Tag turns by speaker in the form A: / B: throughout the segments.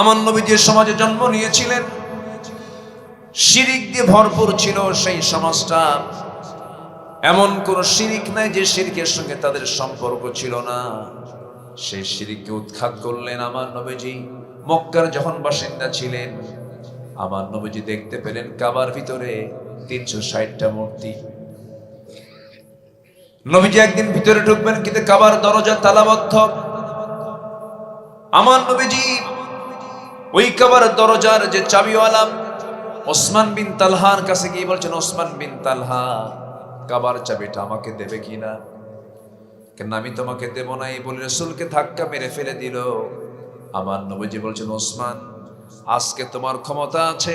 A: আমার নবী যে সমাজে জন্ম নিয়েছিলেন শিরিক দিয়ে ভরপুর ছিল সেই সমাজটা। এমন কোন শিরিক নাই যে শিরকের সঙ্গে তাদের সম্পর্ক ছিল না। সেই শিরিককে উৎখাত করলেন আমার নবীজি। মক্কার যখন বাসিন্দা ছিলেন আমার নবীজি দেখতে পেলেন কাবার ভিতরে 360টা মূর্তি। নবীজি একদিন ভিতরে ঢুকবেন কিন্তু কাবার দরজা তালাবদ্ধ। আমার নবীজি ওই কাবার দরজার যে চাবিওয়ালা ওসমান বিন তালহার কাছে গিয়ে বলছেন, ওসমান বিন তালহা, কাবার চাবিটা আমাকে দেবে কিনা? কেন আমি তোমাকে দেব না এই বলে রাসূলকে ধাক্কা মেরে ফেলে দিল। আমার নবীজি বলছেন, ওসমান, আজকে তোমার ক্ষমতা আছে,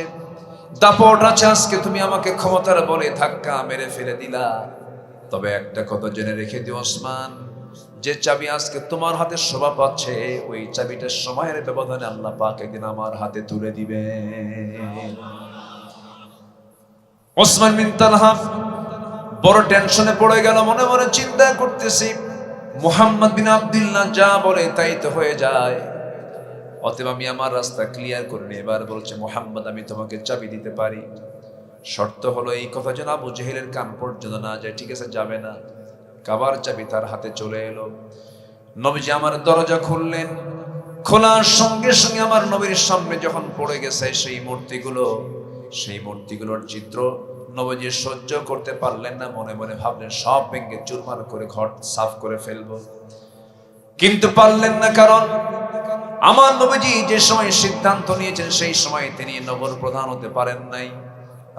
A: দাপট আছে, আজকে তুমি আমাকে ক্ষমতার বলে ধাক্কা মেরে ফেলে দিলা। তবে একটা কথা জেনে রেখে দিও ওসমান, যে চাবি আজকে তোমার হাতে শোভা পাচ্ছে ওই চাবিটা সময়ের ব্যবধানে আল্লাহ পাক একদিন আমার হাতে তুলে দিবে। ওসমান বিন তালহা বড় টেনশনে পড়ে গেল, মনে মনে চিন্তা করতেছি মুহাম্মদ বিন আব্দুল্লাহ যা বলে তাই তো হয়ে যায়, অতএব আমি আমার রাস্তা ক্লিয়ার করে নিই। এবার বলছে, মুহাম্মদ, আমি তোমাকে চাবি দিতে পারি, শর্ত হলো এই কথা যেন আবু জেহেলের কান পর্যন্ত না যায়। ঠিক আছে, যাবে না। কাবার চাবি তার হাতে চলে এলো। নবীজি আমার দরজা খুললেন। খোলার সঙ্গে সঙ্গে আমার নবীর সামনে যখন পড়ে গেছে সেই মূর্তিগুলোর চিত্র নবীজি সহ্য করতে পারলেন না। মনে মনে ভাবলেন সব ভেঙে চুরমার করে ঘর সাফ করে ফেলবো, কিন্তু পারলেন না। কারণ আমার নবীজি যে সময় সিদ্ধান্ত নিয়েছেন সেই সময় তিনি নগর প্রধান হতে পারেন নাই,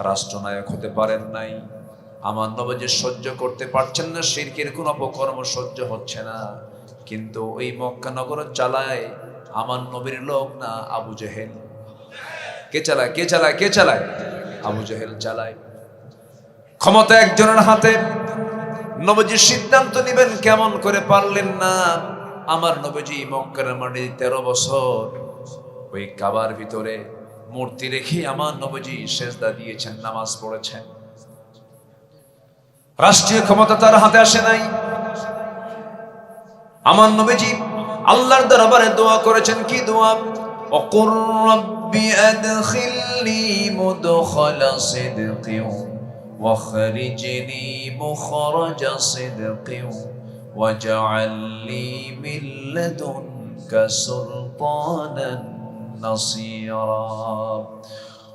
A: রাষ্ট্রনায়ক হতে পারেন নাই। আমার নবীজি সহ্য করতে পারছেন না, শিরকের কোন অপকর্ম সহ্য হচ্ছে না। কিন্তু ওই মক্কা নগর চালায় আমার নবীর লোক না, আবু জেহেল। কে চালায়? কে চালায়? কে চালায়? আবু জেহেল চালায়। ক্ষমতা একজনের হাতে। নবীজি সিদ্ধান্ত নেবেন কেমন করে পারলেন না। আমার নবীজি মক্কার মাটি 13 বছর ওই কাবার ভিতরে মূর্তি রেখে আমার নবীজি সেজদা দিয়েছেন, নামাজ পড়েছেন। রাষ্ট্রীয় ক্ষমতা তার হাতে আসে নাই। আমার নবীজি আল্লাহর দরবারে দোয়া করেছেন। কি দোয়া? ওকুর রাব্বি আদখিলনি মুদখালা সিদকিন ওয়াখরিজনি মুখরাজা সিদকিন ওয়াজআল লি মিন লাদুনকা সুলতানান নাসীরা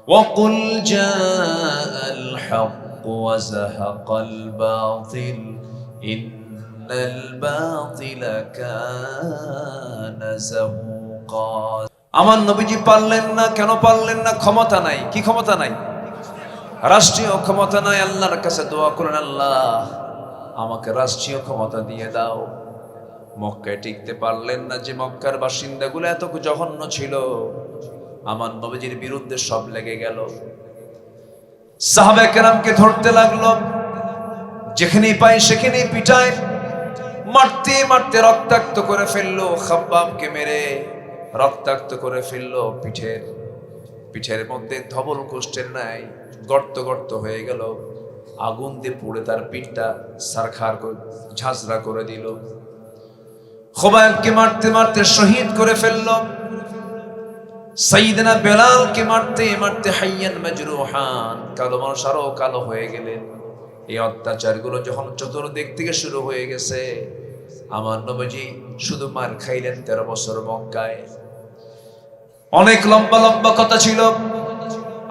A: ওয়াকুল জাআল হক ওয়াজাহাকাল বাতিল ইন্নাল বাতিলা কানা যাহুকা। আমার নবীজি পারলেন না। কেন পারলেন না? ক্ষমতা নাই। কি ক্ষমতা নাই? রাষ্ট্রীয় ক্ষমতা নাই। আল্লাহর কাছে দোয়া করেন, আল্লাহ আমাকে রাষ্ট্রীয় ক্ষমতা দিয়ে দাও। মক্কায় টিকতে পারলেন না। যে মক্কার বাসিন্দাগুলো এত জঘন্য ছিল, আমার নবীজির বিরুদ্ধে সব লেগে গেল। সাহাবায়ে কেরামকে ধরতে লাগলো, যেখানেই পায় সেখানেই পিটায়, মারতে মারতে রক্তাক্ত করে ফেললো। খাব্বাবকে মেরে রক্তাক্ত করে ফেললো। পিঠের মধ্যে ধবল কোষ্ঠের নাই গর্ত গর্ত হয়ে গেল। আগুন দিয়ে পুড়ে তার পিঠটা সারখার ঝাঁঝরা করে দিল। খুবাইবকে মারতে মারতে শহীদ করে ফেললো। সাইয়েদনা বেলালকে মারতে মারতে হাইয়ান মাজরুহান, কালো মানুষ আরো কালো হয়ে গেলেন। এই অত্যাচারগুলো যখন চতুর্দিক থেকে শুরু হয়ে গেছে, আমার নবীজি শুধু মার খাইলেন 13 বছর মক্কায়। অনেক লম্বা লম্বা কথা ছিল।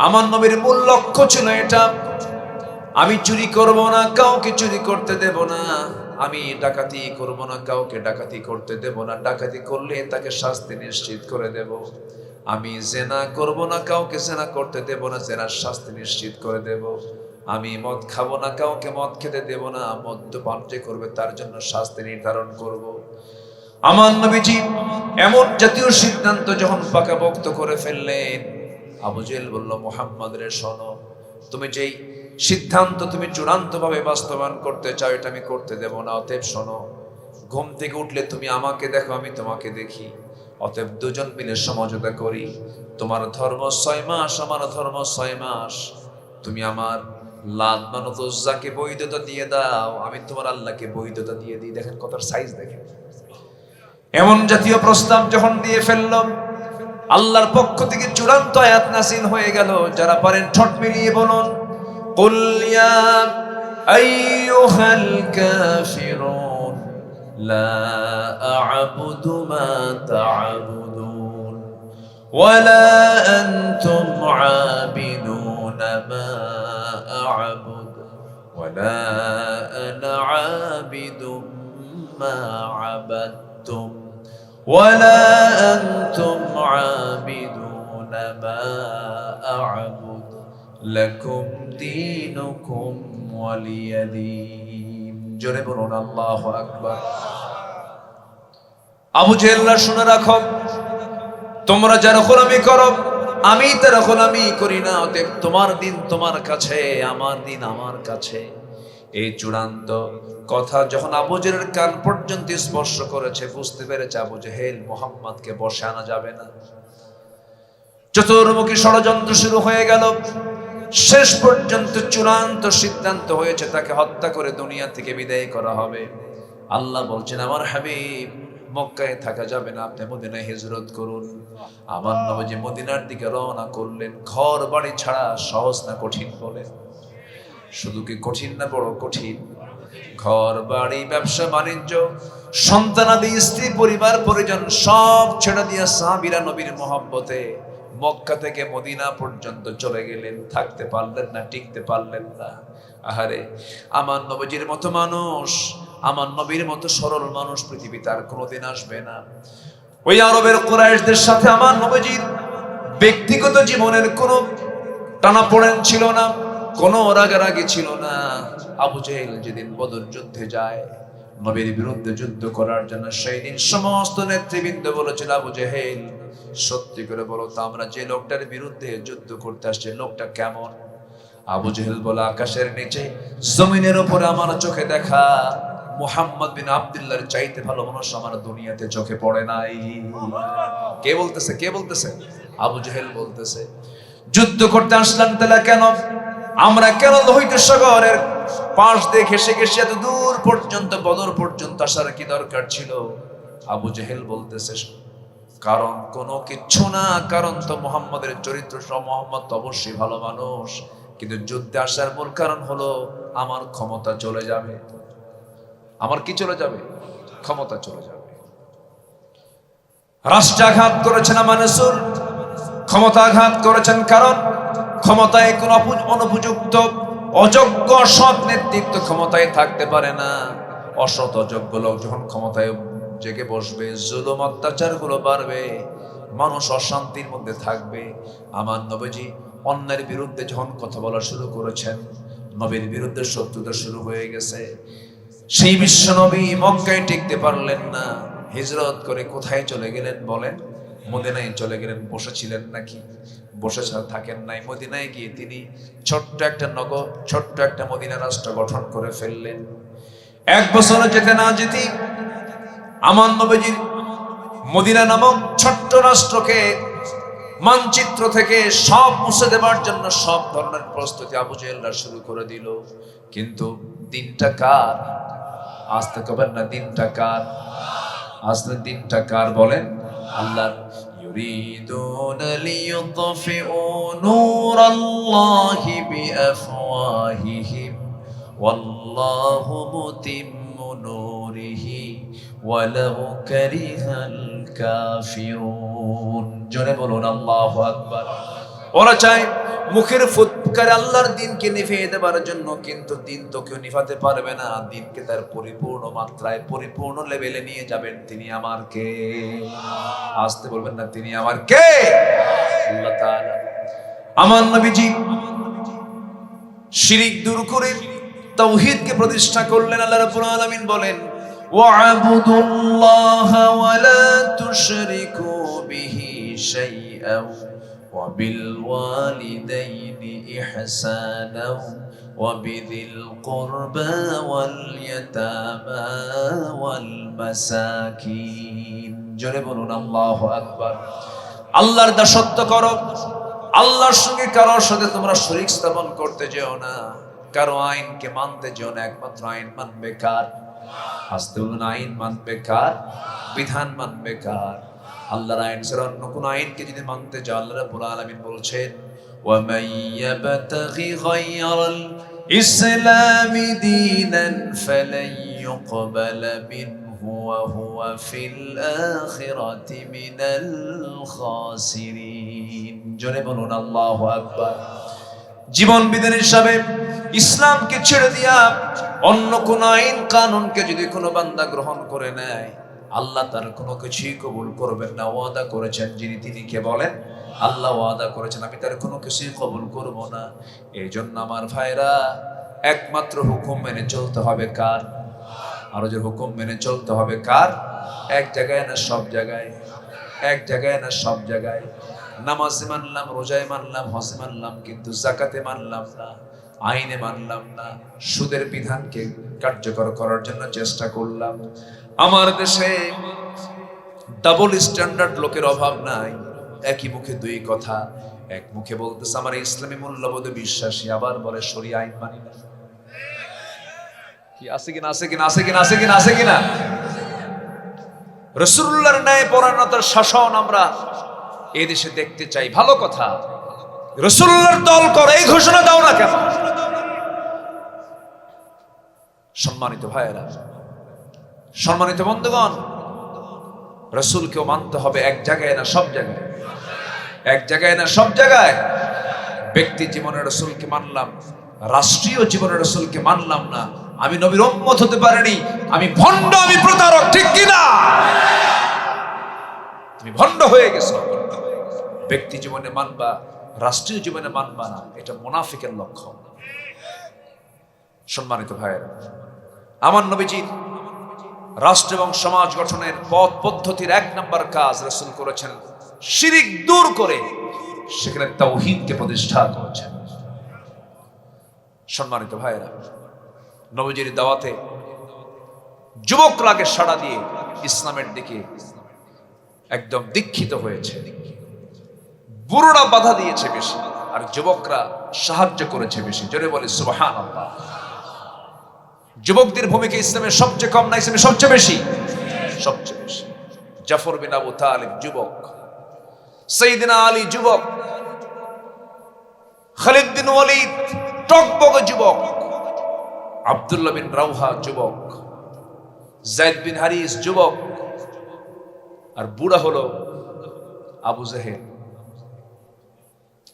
A: আমার নবীর মূল লক্ষ্য ছিল এটা, আমি চুরি করব না, কাউকে চুরি করতে দেব না। আমি ডাকাতি করব না, কাউকে ডাকাতি করতে দেব না। ডাকাতি করলে তাকে শাস্তি নিশ্চিত করে দেব। আমি জেনা করব না, কাউকে জেনা করতে দেব না, জেনার শাস্তি নিশ্চিত করে দেব। আমি মদ খাবো না, কাউকে মদ খেতে দেব না। মদ্যপান যে করবে তার জন্য শাস্তি নির্ধারণ করব। আমার নবীজি এমন জাতীয় সিদ্ধান্ত যখন পাকাপোক্ত করে ফেললেন, আবু জেহেল বলল, মুহাম্মদ রে শোনো, তুমি যেই সিদ্ধান্ত তুমি চূড়ান্তভাবে বাস্তবায়ন করতে চাও এটা আমি করতে দেব না। অতএব শোনো, ঘুম থেকে উঠলে তুমি আমাকে দেখো, আমি তোমাকে দেখি। অতএব দুজন মিলে সমঝোতা করি। তোমার ধর্ম 6 মাস, আমার ধর্ম 6 মাস। তুমি আমার লাত মানত উজ্জাকে বৈধতা দিয়ে দাও, আমি তোমার আল্লাহকে বৈধতা দিয়ে দিই। দেখেন কথার সাইজ দেখেন। এমন জাতীয় প্রস্তাব যখন দিয়ে ফেলল, আল্লাহর পক্ষ থেকে চূড়ান্ত আয়াত নাযিল হয়ে গেল। যারা পারেন ঠোঁট মিলিয়ে বলুন, কুল ইয়া আইয়ুহাল কাফিরুন লা আ'বুদু মা তা'বুদুন ওয়ালা আনতুম আবিদুনা মা আ'বুদু ওয়ালা আনা আবিদুম মা আবাদতুম ولا أنتم عابدون ما أعبد لكم دينكم ولي دين জোরে বলুন আল্লাহু আকবার। আবু জেহেলরা শুনে রাখো, তোমরা যারা গোলামি করো আমি তার গোলামি করি না, অতএব তোমার দিন তোমার কাছে, আমার দিন আমার কাছে। এই চূড়ান্ত কথা যখন আবু জেহেলের কান পর্যন্ত স্পর্শ করেছে, বুঝতে পেরেছে আবু জেহেল মুহাম্মদকে বশে আনা যাবে না। চতুর্মুখী ষড়যন্ত্র শুরু হয়ে গেল। শেষ পর্যন্ত চূড়ান্ত সিদ্ধান্ত হয়েছে তাকে হত্যা করে দুনিয়া থেকে বিদায় করা হবে। আল্লাহ বলছেন, আমার হাবিব মক্কায় থাকা যাবে না, আপনি মদিনায় হিজরত করুন। আমার নবী মদিনার দিকে রওনা করলেন। ঘর বাড়ি ছাড়া সহজ না কঠিন বলেন? শুধু কি কঠিন না বড় কঠিন? ঘর বাড়ি ব্যবসা বাণিজ্য সন্তানাদি স্ত্রী পরিবার পরিজন সব ছেড়ে দিয়ে সাহাবীরা নবীর মহব্বতে মক্কা থেকে মদিনা পর্যন্ত চলে গেলেন। থাকতে পারলেন না, টিকতে পারলেন না। আহারে, আমার নবীজির মতো মানুষ, আমার নবীর মতো সরল মানুষ পৃথিবীতে আর কোনোদিন আসবে না। ওই আরবের কুরাইশদের সাথে আমার নবীজির ব্যক্তিগত জীবনের কোনো টানাপোড়েন ছিল না, কোনো রাগারাগি ছিল না। আবু জেহেল যেদিন বদর যুদ্ধে যায় নবীর বিরুদ্ধে যুদ্ধ করার জন্য, সেই দিন সমস্ত নেতৃবৃন্দ বলেছিল, আবু জেহেল সত্যি করে বলো তো, আমরা যে লোকটার বিরুদ্ধে যুদ্ধ করতে আসছে লোকটা কেমন? আবু জেহেল বলে, আকাশের নিচে জমিনের উপরে আমার চোখে দেখা মুহাম্মদ বিন আব্দুল্লাহর চাইতে ভালো মানুষ আমার দুনিয়াতে চোখে পড়ে নাই। কে বলতেছে? কে বলতেছে? আবু জেহেল বলতেছে। যুদ্ধ করতে আসলাম তাহলে কেন? আমরা কেন লোহিত সাগরের পাশ দিয়ে ঘেসে ঘেসে এত দূর পর্যন্ত বদর পর্যন্ত আসার কি দরকার ছিল? আবু জেহেল বলতেছে, কারণ কোনো কিচ্ছু না, কারণ তো মুহাম্মাদের চরিত্র সহ মুহাম্মদ তো অবশ্যই ভালো মানুষ, কিন্তু যুদ্ধে আসার মূল কারণ হলো আমার ক্ষমতা চলে যাবে। আমার কি চলে যাবে? ক্ষমতা চলে যাবে। রাষ্ট্রাঘাত করেছেন আমার রাসূল, ক্ষমতাঘাত করেছেন, কারণ ক্ষমতায় কোন অনুপযুক্ত অযোগ্য সৎ নেতৃত্ব ক্ষমতায় থাকতে পারে না। অসৎ অযোগ্য লোক যখন ক্ষমতায় জেগে বসবে, জুলুম অত্যাচার গুলো বাড়বে, মানুষ অশান্তির মধ্যে থাকবে। আমার নবীজি অন্যের বিরুদ্ধে যখন কথা বলা শুরু করেছেন, নবীর বিরুদ্ধে শত্রুতা শুরু হয়ে গেছে। সেই বিশ্ব নবী মক্কায় টিকতে পারলেন না, হিজরত করে কোথায় চলে গেলেন বলেন? মদিনায় চলে গেলেন। বসেছিলেন নাকি? বসে থাকেন নাই। মদিনায় গিয়ে তিনি ছোট্ট একটা নগর, ছোট্ট একটা মদিনা রাষ্ট্র গঠন করে ফেললেন। এক বছরে যেতে না যেতে আমার নবীজির মদিনা নামক ছোট্ট রাষ্ট্রকে মানচিত্র থেকে সব মুছে দেবার জন্য সব ধরনের প্রস্তুতি আবু জেহেলরা শুরু করে দিল। কিন্তু দিনটা কার? আসতে কবেন না, দিনটা কার? আসলে দিনটা কার বলেন? আল্লাহর। ইউরিদুনা লিইউতফিউ নূরাল্লাহি বিআফওয়াহিহিম ওয়াল্লাহু মুতিম্মু নূরিহি ওয়ালাউ কারিহাল কাফিরুন। জোরে বলুন আল্লাহু আকবার। ওরা চায় মুখের ফুৎকারে আল্লাহর দিনকে নিভিয়ে দেবার জন্য, কিন্তু দিন তো কেউ নিভাতে পারবে না। দিনকে তার পরিপূর্ণ মাত্রায়, পরিপূর্ণ লেভেলে নিয়ে যাবেন তিনি আমার কে? আসতে বলবেন না, তিনি আমার কে? আল্লাহ তাআলা। আমার নবীজি শিরিক দূর করে তাওহীদকে প্রতিষ্ঠা করলেন। আল্লাহ রাব্বুল আলামিন বলেন, ওয়া'বুদুল্লাহা ওয়া লা তুশরিকু বিহি শাইআন وبالوالدين إحسانا وبذي القربى واليتامى والمساكين। জোরে বলুন আল্লাহু আকবার। আল্লাহর দাসত্ব করো, আল্লাহর সঙ্গে কারোর সাথে তোমরা শরীক স্থাপন করতে যেও না, কারো আইনকে মানতে যেও না। একমাত্র আইন মানবে কার? আসতে বলুন, আইন মানবে কার? বিধান মানবে কার? আল্লাহর আইন ছাড়া অন্য কোন আইনকে যদি মানতে যাও, আল্লাহ রাব্বুল আলামিন বলছেন ওয়ামান ইয়াবতাগি গায়রাল ইসলামি দীনান ফালান ইউকবালা মিনহু ওয়া হুয়া ফিল আখিরাতি মিনাল খাসিরিন। জোরে বলুন আল্লাহু আকবার। জীবন বিধান হিসাবে ইসলামকে ছেড়ে দিয়া অন্য কোন আইন কানুনকে যদি কোনো বান্দা গ্রহণ করে নেয়, আল্লাহ তার কোনো কিছুই কবুল করবেন না। ওয়াদা করেছেন যিনি, তিনি কে বলেন? আল্লাহ ওয়াদা করেছেন আমি তার কোনো কিছুই কবুল করব না। এই জন্য আমার ভাইরা, একমাত্র হুকুম মেনে চলতে হবে কার? আরো যে হুকুম মেনে চলতে হবে কার? এক জায়গায় না সব জায়গায়? এক জায়গায় না সব জায়গায়? নামাজে মানলাম, রোজায় মানলাম, হজে মানলাম, কিন্তু যাকাতে মানলাম না, আইনে মানলাম না, সুদের বিধানকে কার্যকর করার জন্য চেষ্টা করলাম। আমার দেশে ডাবল স্ট্যান্ডার্ড লোকের অভাব নাই। একই মুখে দুই কথা। এক মুখে বলতেছে আমার ইসলামী মূল্যবোধে বিশ্বাসী, আবার বলে শরীয়ত আইন মানি না। কি আছে কিনা? আছে কিনা? আছে কিনা? আছে কিনা? আছে কিনা? রাসূলুল্লাহর ন্যায় পরায়ণতার শাসন আমরা এই দেশে দেখতে চাই। ভালো কথা, রাসূলুল্লাহর দল করে এই ঘোষণা দাও না কেন? সম্মানিত ভাইয়েরা, সম্মানিত বন্ধুগণ, রাসূলকেও মানতে হবে এক জায়গায় না সব জায়গায়? এক জায়গায় না সব জায়গায়? ব্যক্তি জীবনে রাসূলকে মানলাম, রাষ্ট্রীয় জীবনে রাসূলকে মানলাম না, আমি নবীর উম্মত হতে পারিনি, আমি ভণ্ড, আমি প্রতারক, ঠিক কিনা? তুমি ভণ্ড হয়ে গেছো। ব্যক্তি জীবনে মানবা, রাষ্ট্রীয় জীবনে মানবা না, এটা মুনাফিকের লক্ষণ। সম্মানিত ভাইয়েরা, আমার নবীজির রাষ্ট্র এবং সমাজ গঠনের পথ পদ্ধতির এক নম্বর কাজ রাসূল করেছেন শিরিক দূর করে সেখানে তাওহীদকে প্রতিষ্ঠা করেছেন। সম্মানিত ভাইয়েরা, নবীজির দাওয়াতে যুবকরাকে সাড়া দিয়ে ইসলামের দিকে একদম দীক্ষিত হয়েছে। বুড়োরা বাধা দিয়েছে বেশি, আর যুবকরা সাহায্য করেছে বেশি। জোরে বলে সুবহানাল্লাহ। যুবকদের ভূমিকা ইসলামের সবচেয়ে কম না ইসলামের সবচেয়ে বেশি? সবচেয়ে বেশি। জাফর বিন আবু তালিব যুবক, সাইয়েদনা আলী যুবক, খালিদ বিন ওয়ালিদ টকবগে যুবক, আব্দুল্লাহ বিন রাওহা যুবক, যায়েদ বিন হারিস যুবক, আর বুড়া হলো আবু জেহেল,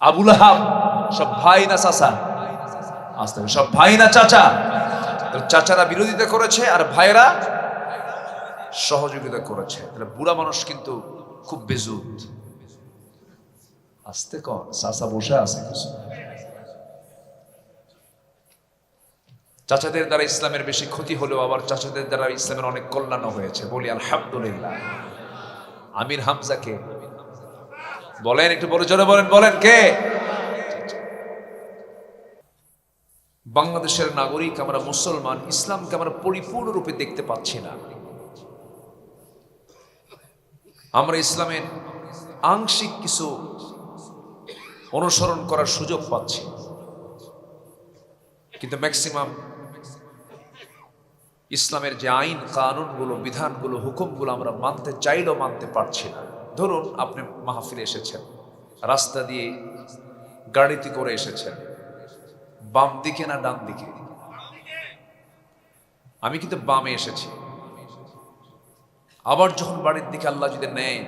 A: আবু লাহাব। সব ভাই না চাচা? আসতে হবে, সব ভাই না চাচা? চাচারা বিরোধিতা করেছে আর ভাইরা সহযোগিতা করেছে। তাহলে বুড়া মানুষ কিন্তু খুব বেজুত। আস্তে কর, চাচা বসে আছে। চাচাদের দ্বারা ইসলামের বেশি ক্ষতি হলেও আবার চাচাদের দ্বারা ইসলামের অনেক কল্যাণ হয়েছে। বলি আলহামদুলিল্লাহ। আমির হামজাকে বলেন, একটু বড় জোরে বলেন, বলেন কে? বাংলাদেশের নাগরিক আমরা, মুসলমান, ইসলামকে আমরা পরিপূর্ণরূপে দেখতে পাচ্ছি না। আমরা ইসলামের আংশিক কিছু অনুসরণ করার সুযোগ পাচ্ছি, কিন্তু ম্যাক্সিমাম ইসলামের যে আইন কানুনগুলো, বিধানগুলো, হুকুমগুলো আমরা মানতে চাইলেও মানতে পারছি না। ধরুন আপনি মাহফিলে এসেছেন, রাস্তা দিয়ে গাড়িতে করে এসেছেন, বাম দিকে না ডান দিকে? আমি কিন্তু বামে এসেছি। আবার যখন বাড়ির দিকে আল্লাহ যদি নেয়,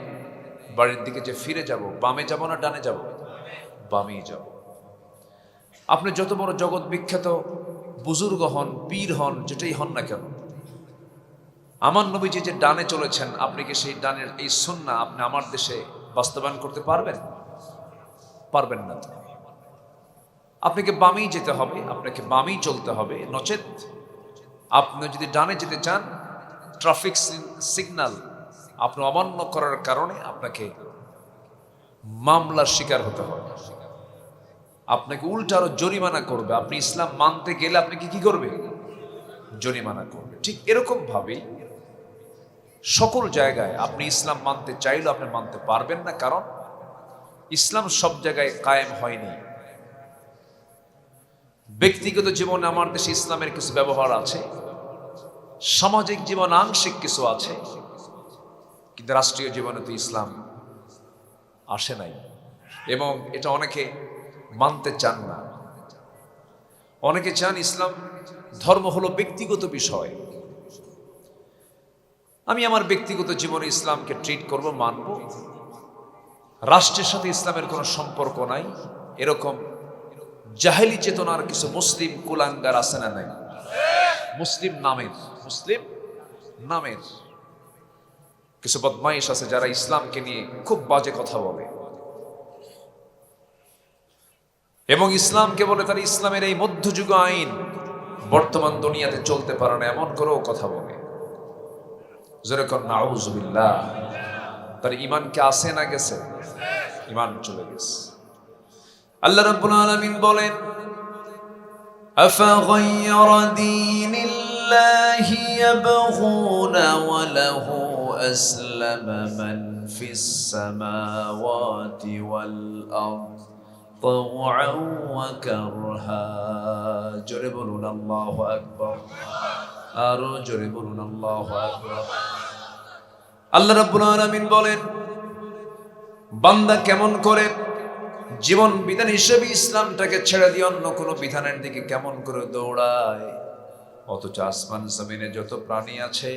A: বাড়ির দিকে যে ফিরে যাব, বামে যাব না ডানে যাব? বামেই যাব। আপনি যত বড় জগৎ বিখ্যাত বুজুর্গ হন, পীর হন, যেটাই হন না কেন, আমার নবীজি যে ডানে চলেছেন, আপনি কি সেই ডানের এই সুন্নাহ আপনি আমার দেশে বাস্তবায়ন করতে পারবেন? পারবেন না। আপনাকে বামেই যেতে হবে, আপনাকে বামেই চলতে হবে। নচেত আপনি যদি ডানে যেতে চান, ট্রাফিক সিগন্যাল আপনি অমান্য করার কারণে আপনাকে মামলার শিকার হতে হবে। আপনাকে উল্টা আরো জরিমানা করবে। আপনি ইসলাম মানতে গেলে আপনাকে কি করবে? জরিমানা করবে। ঠিক এরকম ভাবেই সকল জায়গায় আপনি ইসলাম মানতে চাইলেও আপনি মানতে পারবেন না, কারণ ইসলাম সব জায়গায় কায়েম হয়নি। ব্যক্তিগত জীবনে আমার দেশে ইসলামের কিছু ব্যবহার আছে, সামাজিক জীবন আংশিক কিছু আছে, কিন্তু রাষ্ট্রীয় জীবনে তো ইসলাম আসে নাই, এবং এটা অনেকে মানতে চান না। অনেকে চান ইসলাম ধর্ম হলো ব্যক্তিগত বিষয়, আমি আমার ব্যক্তিগত জীবনে ইসলামকে ট্রিট করব, মানব, রাষ্ট্রের সাথে ইসলামের কোনো সম্পর্ক নাই। এরকম জাহেলি চেতনার কিছু মুসলিম কুলাঙ্গার আছে না নাই? মুসলিম নামের কিছু বদমাইশ আছে যারা ইসলামকে নিয়ে খুব বাজে কথা বলে এবং ইসলামকে বলে তারা ইসলামের এই মধ্যযুগ আইন বর্তমান দুনিয়াতে চলতে পারে না, এমন করেও কথা বলে। যেরকম নাউজুবিল্লাহ, তার ইমানকে আসে না গেছে? ইমান চলে গেছে। আল্লাহ রাব্বুল আলামিন বলেন, আফাগায়রা দীনিল্লাহি ইয়াবগুনা ওয়া লাহু আসলামা মান ফিস সামাওয়াতি ওয়াল আরদ তাওআন ওয়া কারহা। জোরে বলুন আল্লাহু আকবার, আরো জোরে বলুন আল্লাহু আকবার। আল্লাহ রাব্বুল আলামিন বলেন, বান্দা কেমন করে জীবন বিধান হিসেবে ইসলামটাকে ছেড়ে দিয়ে অন্য কোনো বিধানের দিকে কেমন করে দৌড়ায়, অথচ আসমান জমিনে যত প্রাণী আছে,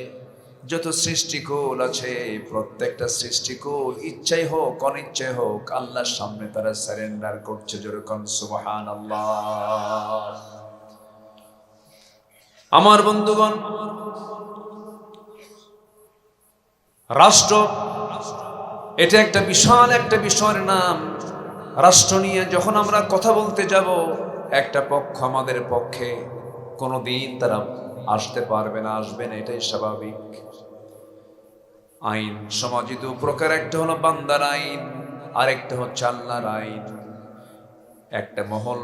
A: যত সৃষ্টিকুল আছে, প্রত্যেকটা সৃষ্টিকুল ইচ্ছাই হোক অনিচ্ছাই হোক আল্লাহর সামনে তারা সারেন্ডার করছে। যেরকম সুবহানাল্লাহ। আমার বন্ধুগণ, রাষ্ট্র এটা একটা বিশাল একটা বিষয়ের নাম। রাষ্ট্র নিয়ে যখন আমরা কথা বলতে যাব, একটা পক্ষ আমাদের পক্ষে কোনোদিন তারা আসতে পারবে না, আসবে না, এটাই স্বাভাবিক। আইন সমাজে দু প্রকার, একটা হলো বান্দার আইন, আরেকটা হচ্ছে আল্লাহর আইন। একটা মহল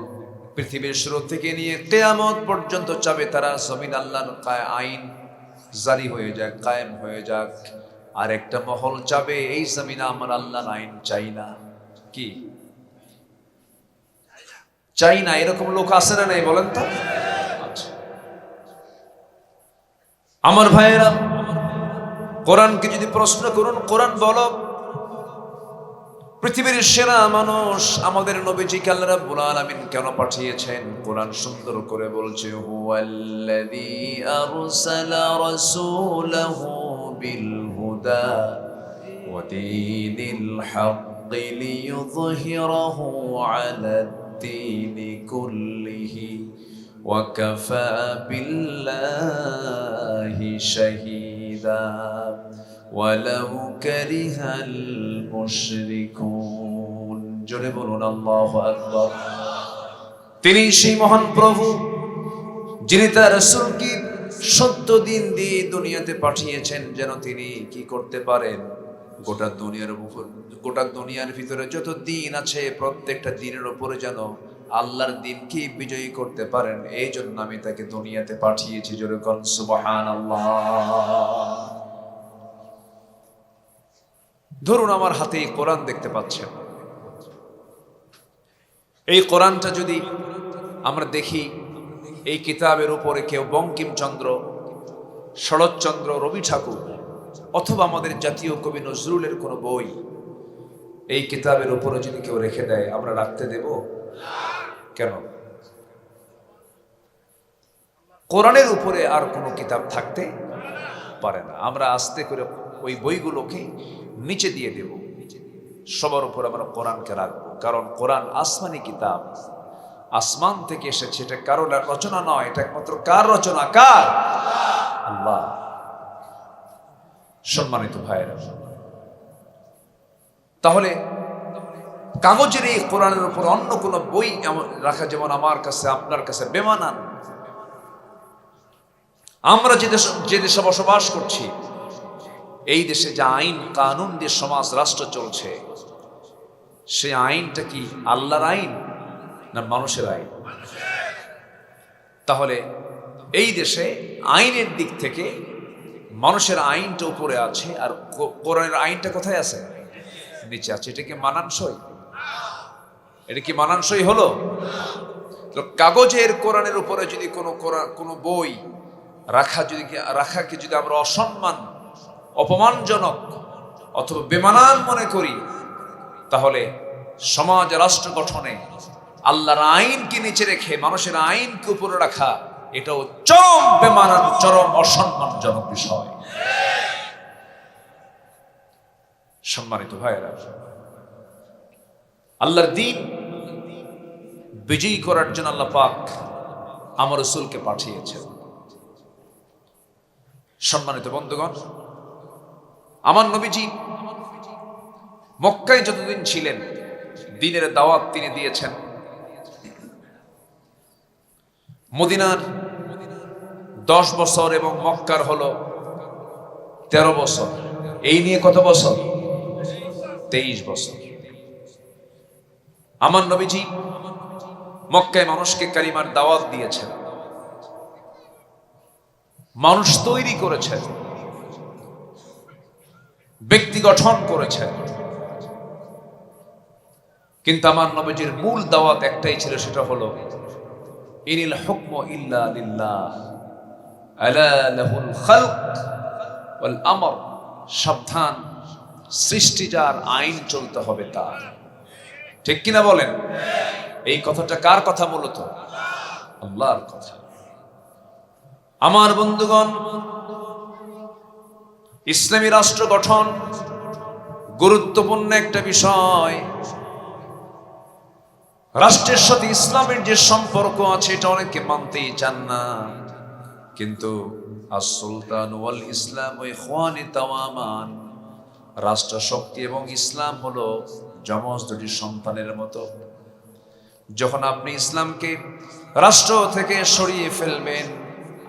A: পৃথিবীর শুরু থেকে নিয়ে কিয়ামত পর্যন্ত চাবে তারা জমিন আল্লাহর আইন জারি হয়ে যাক, কায়েম হয়ে যাক। আর একটা মহল চাবে এই জমিনে আমার আল্লাহর আইন চাই না। কি চাই না? এরকম লোক আছে না নাই বলেন তো? আচ্ছা আমার ভাইয়েরা, কোরআনকে যদি প্রশ্ন করুন, কোরআন বলো পৃথিবীর সেরা মানুষ আমাদের নবীজিকে আল্লাহ রাব্বুল আলামিন কেন পাঠিয়েছেন? কোরআন সুন্দর করে বলছে, হুয়াল্লাযী আরসালা রাসূলাহু বিল হুদা ওয়া দীনিল হাক্কি লিইয়ুযহিরাহু আলাদ-দীনি কুল্লিহি ওয়া কাফা বিল্লাহি শাহীদা ওয়ালাউ কারিহাল মুশরিকুন। জোরে বলুন আল্লাহু আকবার। তিনি সেই মহান প্রভু যিনি তার রাসূলকে সত্য দিন দিয়ে দুনিয়াতে পাঠিয়েছেন, যেন তিনি কি করতে পারেন, গোটা দুনিয়ার ভিতরে যত দিন আছে প্রত্যেকটা দিনের উপরে যেন আল্লাহর দিনকে বিজয়ী করতে পারেন। এই জন্য আমি তাকে দুনিয়াতে পাঠিয়েছি। জোরে বলুন সুবহানাল্লাহ। ধরুন আমার হাতে এই কোরআন দেখতে পাচ্ছেন, এই কোরআনটা যদি আমরা দেখি, এই কিতাবের উপরে কেউ বঙ্কিমচন্দ্র, শরৎচন্দ্র, রবি ঠাকুর অথবা আমাদের জাতীয় কবি নজরুলের কোনো বই এই কিতাবের উপরে যদি কেউ রেখে দেয়, আমরা রাখতে দেব? কেন? কোরআনের উপরে আর কোনো কিতাব থাকতে পারে না। আমরা আস্তে করে ওই বইগুলোকে নিচে দিয়ে দেব, সবার উপর আমরা কোরআনকে রাখবো। কারণ কোরআন আসমানি কিতাব, আসমান থেকে এসেছে, এটা কারো রচনা নয়, এটা একমাত্র কার রচনা? কার? আল্লাহ। সম্মানিত ভাইয়েরা, তাহলে কাগজের এই কোরআনের উপর অন্য কোনো বই রাখা যেমন আমার কাছে আপনার কাছে বেমানান। আমরা যে দেশে বসবাস করছি, এই দেশে যে আইন কানুন দিয়ে সমাজ রাষ্ট্র চলছে, সেই আইনটা কি আল্লাহর আইন না মানুষের আইন? তাহলে এই দেশে আইনের দিক থেকে মানুষের আইনটা উপরে আছে, আর কোরআনের আইনটা কোথায় আছে? নিচে আছে। এটা কি মানানসই? এটা কি মানানসই হলো? তো কাগজের কোরআনের উপরে যদি কোনো বই রাখাকে যদি আমরা অসম্মান, অপমানজনক অথবা বেমানান মনে করি, তাহলে সমাজ রাষ্ট্র গঠনে আল্লাহর আইনকে নিচে রেখে মানুষের আইনকে উপরে রাখা, এটাও চরম বেমানান, চরম অসম্মানজনক বিষয়। সম্মানিত ভাইয়েরা, আল্লাহর দ্বীন বিজয়ী করার জন্য আল্লাহ পাক আমার রাসূলকে পাঠিয়েছেন। সম্মানিত বন্ধুগণ, আমার নবীজি মক্কায় যতদিন ছিলেন দ্বীনের দাওয়াত তিনি দিয়েছেন। মদিনার 10 বছর এবং মক্কার হলো 13 বছর, এই নিয়ে কত বছর? 23 বছর। আমার নবীজি মক্কায় মানুষকে কালিমার দাওয়াত দিয়েছেন, মানুষ তৈরি করেছেন, ব্যক্তি গঠন করেছেন, কিন্তু আমার নবীজির মূল দাওয়াত একটাই ছিল, সেটা হলো ইনিল হুকমু ইল্লা লিল্লাহ আলা লাহুল খালক ওয়াল আমর। সাবধান, সৃষ্টি যার, আইন চলতে হবে তার। ঠিক কিনা বলেন? এই কথাটা কার কথা? মূলত আল্লাহর কথা। আমার বন্ধুগণ, ইসলামী রাষ্ট্র গঠন গুরুত্বপূর্ণ একটা বিষয়। রাষ্ট্রের সাথে ইসলামের যে সম্পর্ক আছে এটা অনেকে মানতেই চান না, কিন্তু আস-সুলতান ওয়াল ইসলাম ওয়া ইখওয়ানি তাওয়ামান, রাষ্ট্র শক্তি এবং ইসলাম হলো যমজ দুটি সন্তানের মতো। যখন আপনি ইসলামকে রাষ্ট্র থেকে সরিয়ে ফেলবেন,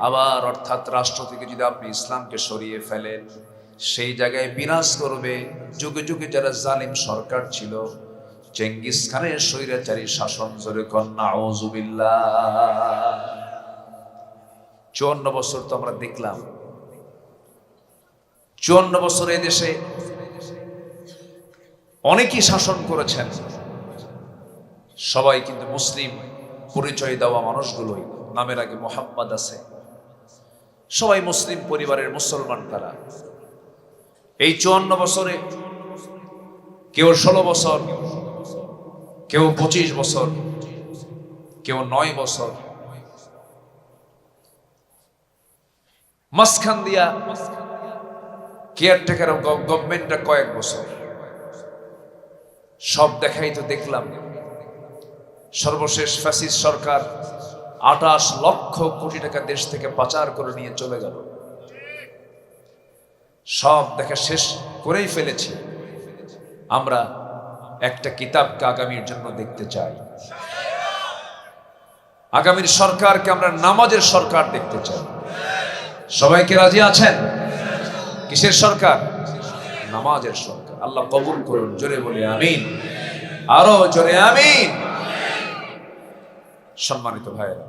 A: আবার অর্থাৎ রাষ্ট্র থেকে যদি আপনি ইসলামকে সরিয়ে ফেলেন, সেই জায়গায় বিনাশ করবে যুগে যুগে যারা জালিম সরকার ছিল, চেঙ্গিস খানের স্বৈরাচারী শাসন। জোরে কর নাউযুবিল্লাহ। 54 বছর তো আমরা দেখলাম। 54 বছর এই দেশে অনেকেই শাসন করেছেন, সবাই কিন্তু মুসলিম পরিচয় দেওয়া মানুষগুলোই, নামের আগে মোহাম্মদ আছে, সবাই মুসলিম পরিবারের মুসলমান। তারা এই 54 বছরে কেউ 16 বছর, কেউ 25 বছর, কেউ 9 বছর, মাঝখান দিয়া কেয়ারটেকার গভর্নমেন্টটা কয়েক বছর। সব দেখাই তো দেখলাম। সর্বশেষ ফ্যাসিস্ট সরকার 28 লক্ষ কোটি টাকা দেশ থেকে পাচার করে নিয়ে চলে গেল। সব দেখা শেষ করেই ফেলেছি। আমরা একটা কিতাবকে আগামীর জন্য দেখতে চাই। আগামীর সরকারকে আমরা নামাজের সরকার দেখতে চাই। সবাইকে রাজি আছেন? কিসের সরকার? নামাজের সরকার। আল্লাহ কবুল করুন। জোরে বলি আমিন, আরো জোরে আমিন। সম্মানিত ভাইয়েরা,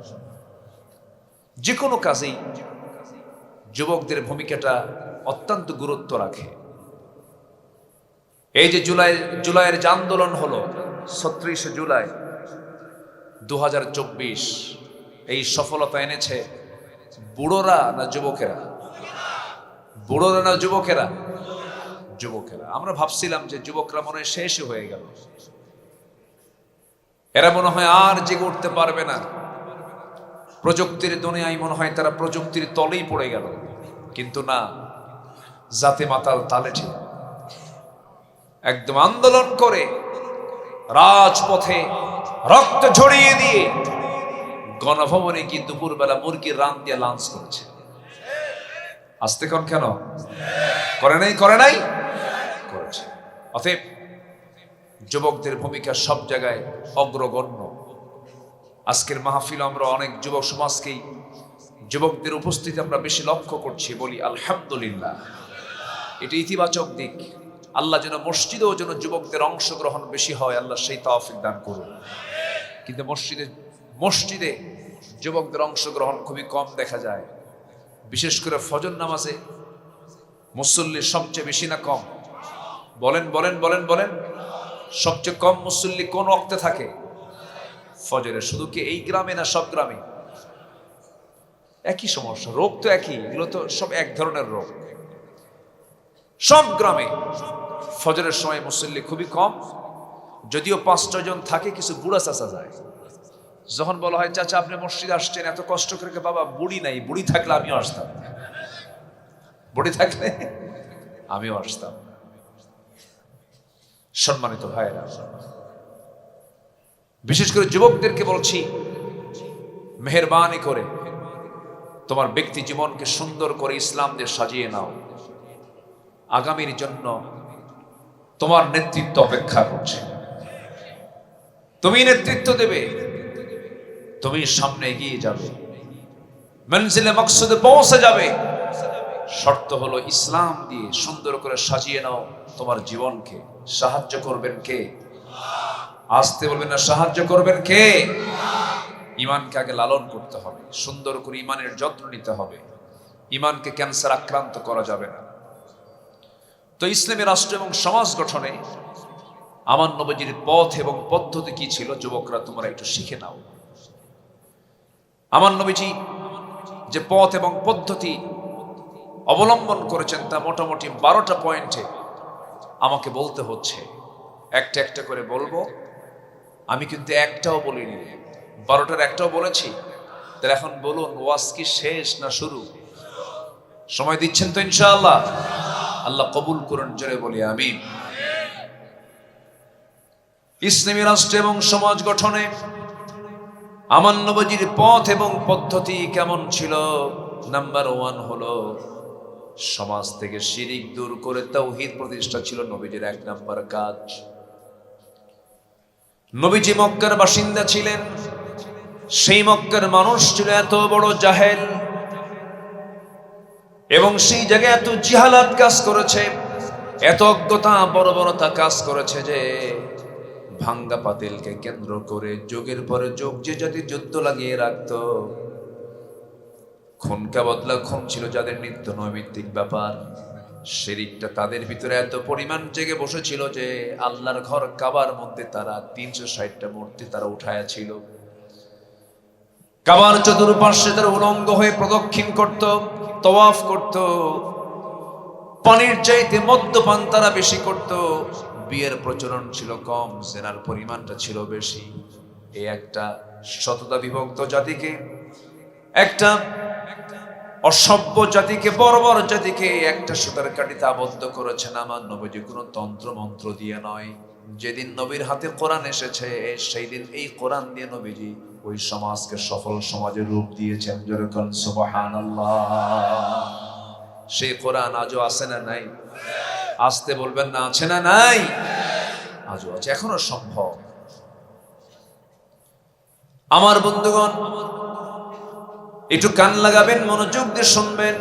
A: যে কোনো কাজেই যুবকদের ভূমিকাটা অত্যন্ত গুরুত্ব রাখে। এই যে জুলাইয়ের যে আন্দোলন হলো 36 জুলাই 2024, এই সফলতা এনেছে বুড়োরা না যুবকেরা? বুড়োরা না যুবকেরা? যুবকেরা। আমরা ভাবছিলাম যে যুবকরা মনে হয় শেষ হয়ে গেল, এরা মনে হয় আর জেগে উঠতে পারবে না, প্রযুক্তির দুনিয়ায় মনে হয় তারা প্রযুক্তির তলেই পড়ে গেল। কিন্তু না, জাতে মাতাল তালে ঠিক। একদম আন্দোলন করে রাজপথে রক্ত ঝরিয়ে দিয়ে গণভবনে কি দুপুরবেলা মুরগির রান দিয়ে লাঞ্চ করেছে। আসতে কোন কেন করে নাই? করে নাই, করেছে। অতএব যুবকদের ভূমিকা সব জায়গায় অগ্রগণ্য। আজকের মাহফিল আমরা অনেক যুবক সমাজকেই, যুবকদের উপস্থিতি আমরা বেশি লক্ষ্য করছি। বলি আলহামদুলিল্লাহ, এটা ইতিবাচক দিক। আল্লাহ যেন মসজিদেও যেন যুবকদের অংশগ্রহণ বেশি হয়, আল্লাহ সেই তৌফিক দান করুন। কিন্তু মসজিদে যুবকদের অংশগ্রহণ খুবই কম দেখা যায়। বিশেষ করে ফজর নামাজে মুসল্লি সবচেয়ে বেশি না কম? বলেন বলেন বলেন বলেন। সবচেয়ে কম মুসল্লি কোন ওয়াক্তে থাকে? ফজরে। শুধু কি এই গ্রামে না সব গ্রামে? একই সমস্যা, রোগ তো একই, এগুলো তো সব এক ধরনের রোগ। সব গ্রামে ফজরের সময় মুসল্লি খুবই কম, যদিও 5-6 জন থাকে, কিছু বুড়া চাচা যায়। যখন বলা হয় চাচা আপনি মসজিদে আসছেন এত কষ্ট করে, বাবা বুড়ি নাই, বুড়ি থাকলে আমিও আসতাম, বুড়ি থাকলে আমিও আসতাম। সম্মানিত ভাইরা, বিশেষ করে যুবকদেরকে বলছি, মেহেরবানি করে তোমার ব্যক্তি জীবনকে সুন্দর করে ইসলাম দিয়ে সাজিয়ে নাও। আগামীর জন্য তোমার নেতৃত্ব অপেক্ষা করছে, তুমি নেতৃত্ব দেবে, তুমি সামনে এগিয়ে যাবে, মঞ্জিলে মকসুদে পৌঁছে যাবে। শর্ত হলো ইসলাম দিয়ে সুন্দর করে সাজিয়ে নাও তোমার জীবনকে। সাহায্য করবেন কে? আসতে বলবেন না, সাহায্য করবেন কে? ইমানকে আগে লালন করতে হবে, সুন্দর করে ইমানের যত্ন নিতে হবে। ইমানকে ক্যান্সার আক্রান্ত করা যাবে না। তো ইসলামী রাষ্ট্র এবং সমাজ গঠনে আমার নবীজির পথ এবং পদ্ধতি কি ছিল, যুবকরা তোমরা একটু শিখে নাও। আমার নবীজি যে পথ এবং পদ্ধতি অবলম্বন করেছেন তা মোটামুটি 12টা পয়েন্টে আমাকে বলতে হচ্ছে। একটা একটা করে বলবো। আমি কিন্তু একটাও বলিনি, 12টার একটাও বলেছি। তাহলে এখন বলুন, ওয়াজ কি শেষ না শুরু? সময় দিচ্ছেন তো ইনশাআল্লাহ? আল্লাহ কবুল করুন, জোরে বলি আমিন। ইসলামী রাষ্ট্র এবং সমাজ গঠনে আমার নবীজির পথ এবং পদ্ধতি কেমন ছিল? নাম্বার 1 হলো সমাজ থেকে শিরিক দূর করে তাওহীদ প্রতিষ্ঠা ছিল নবীজির 1 নাম্বার কাজ। নবীজি মক্কার বাসিন্দা ছিলেন, সেই মক্কার মানুষ ছিল এত বড় জাহেল, এবং সেই জায়গায় এত জিহালাত কাজ করেছে, এত অজ্ঞতা বর্বরতা কাজ করেছে যে ভাঙ্গা পাতিলকে কেন্দ্র করে যুগের পরে যুগ যে জাতি যুদ্ধ লাগিয়ে রাখত। খুনকা বদলা খুন ছিল যাদের নিত্য নৈমিত্তিক ব্যাপার। শিরিকটা তাদের ভিতরে এত পরিমাণ জেগে বসেছিল যে আল্লাহর ঘর কাবার মধ্যে তারা 360টা মূর্তি তারা উঠায়া ছিল। কাবার চতুর্পার্শ্বে তারা উলঙ্গ হয়ে প্রদক্ষিণ করত, তওয়াফ করত। পানির চাইতে মদ্যপান তারা বেশি করত। বিয়ের প্রচলন ছিল কম, জেনার পরিমাণটা ছিল বেশি। এই একটা সততা বিভক্ত জাতিকে, একটা অসভ্য জাতিকে, বর্বর জাতিকে একটা সুতার কাঠিতে আবদ্ধ করেছেন আমার নবীজি কোনো তন্ত্র মন্ত্র দিয়ে নয়। যেদিন নবীর হাতে কোরআন এসেছে সেই দিন এই কোরআন দিয়ে নবীজি ওই সমাজকে সফল সমাজের রূপ দিয়েছেন। যেরকম সুবহানাল্লাহ। সেই কোরআন আজও আছে না নাই? আসতে বলবেন না, আছে না নাই? আজও আছে, এখনো সম্ভব। আমার বন্ধুগণ, একটু কান লাগাবেন, মনোযোগ দিয়ে শুনবেন।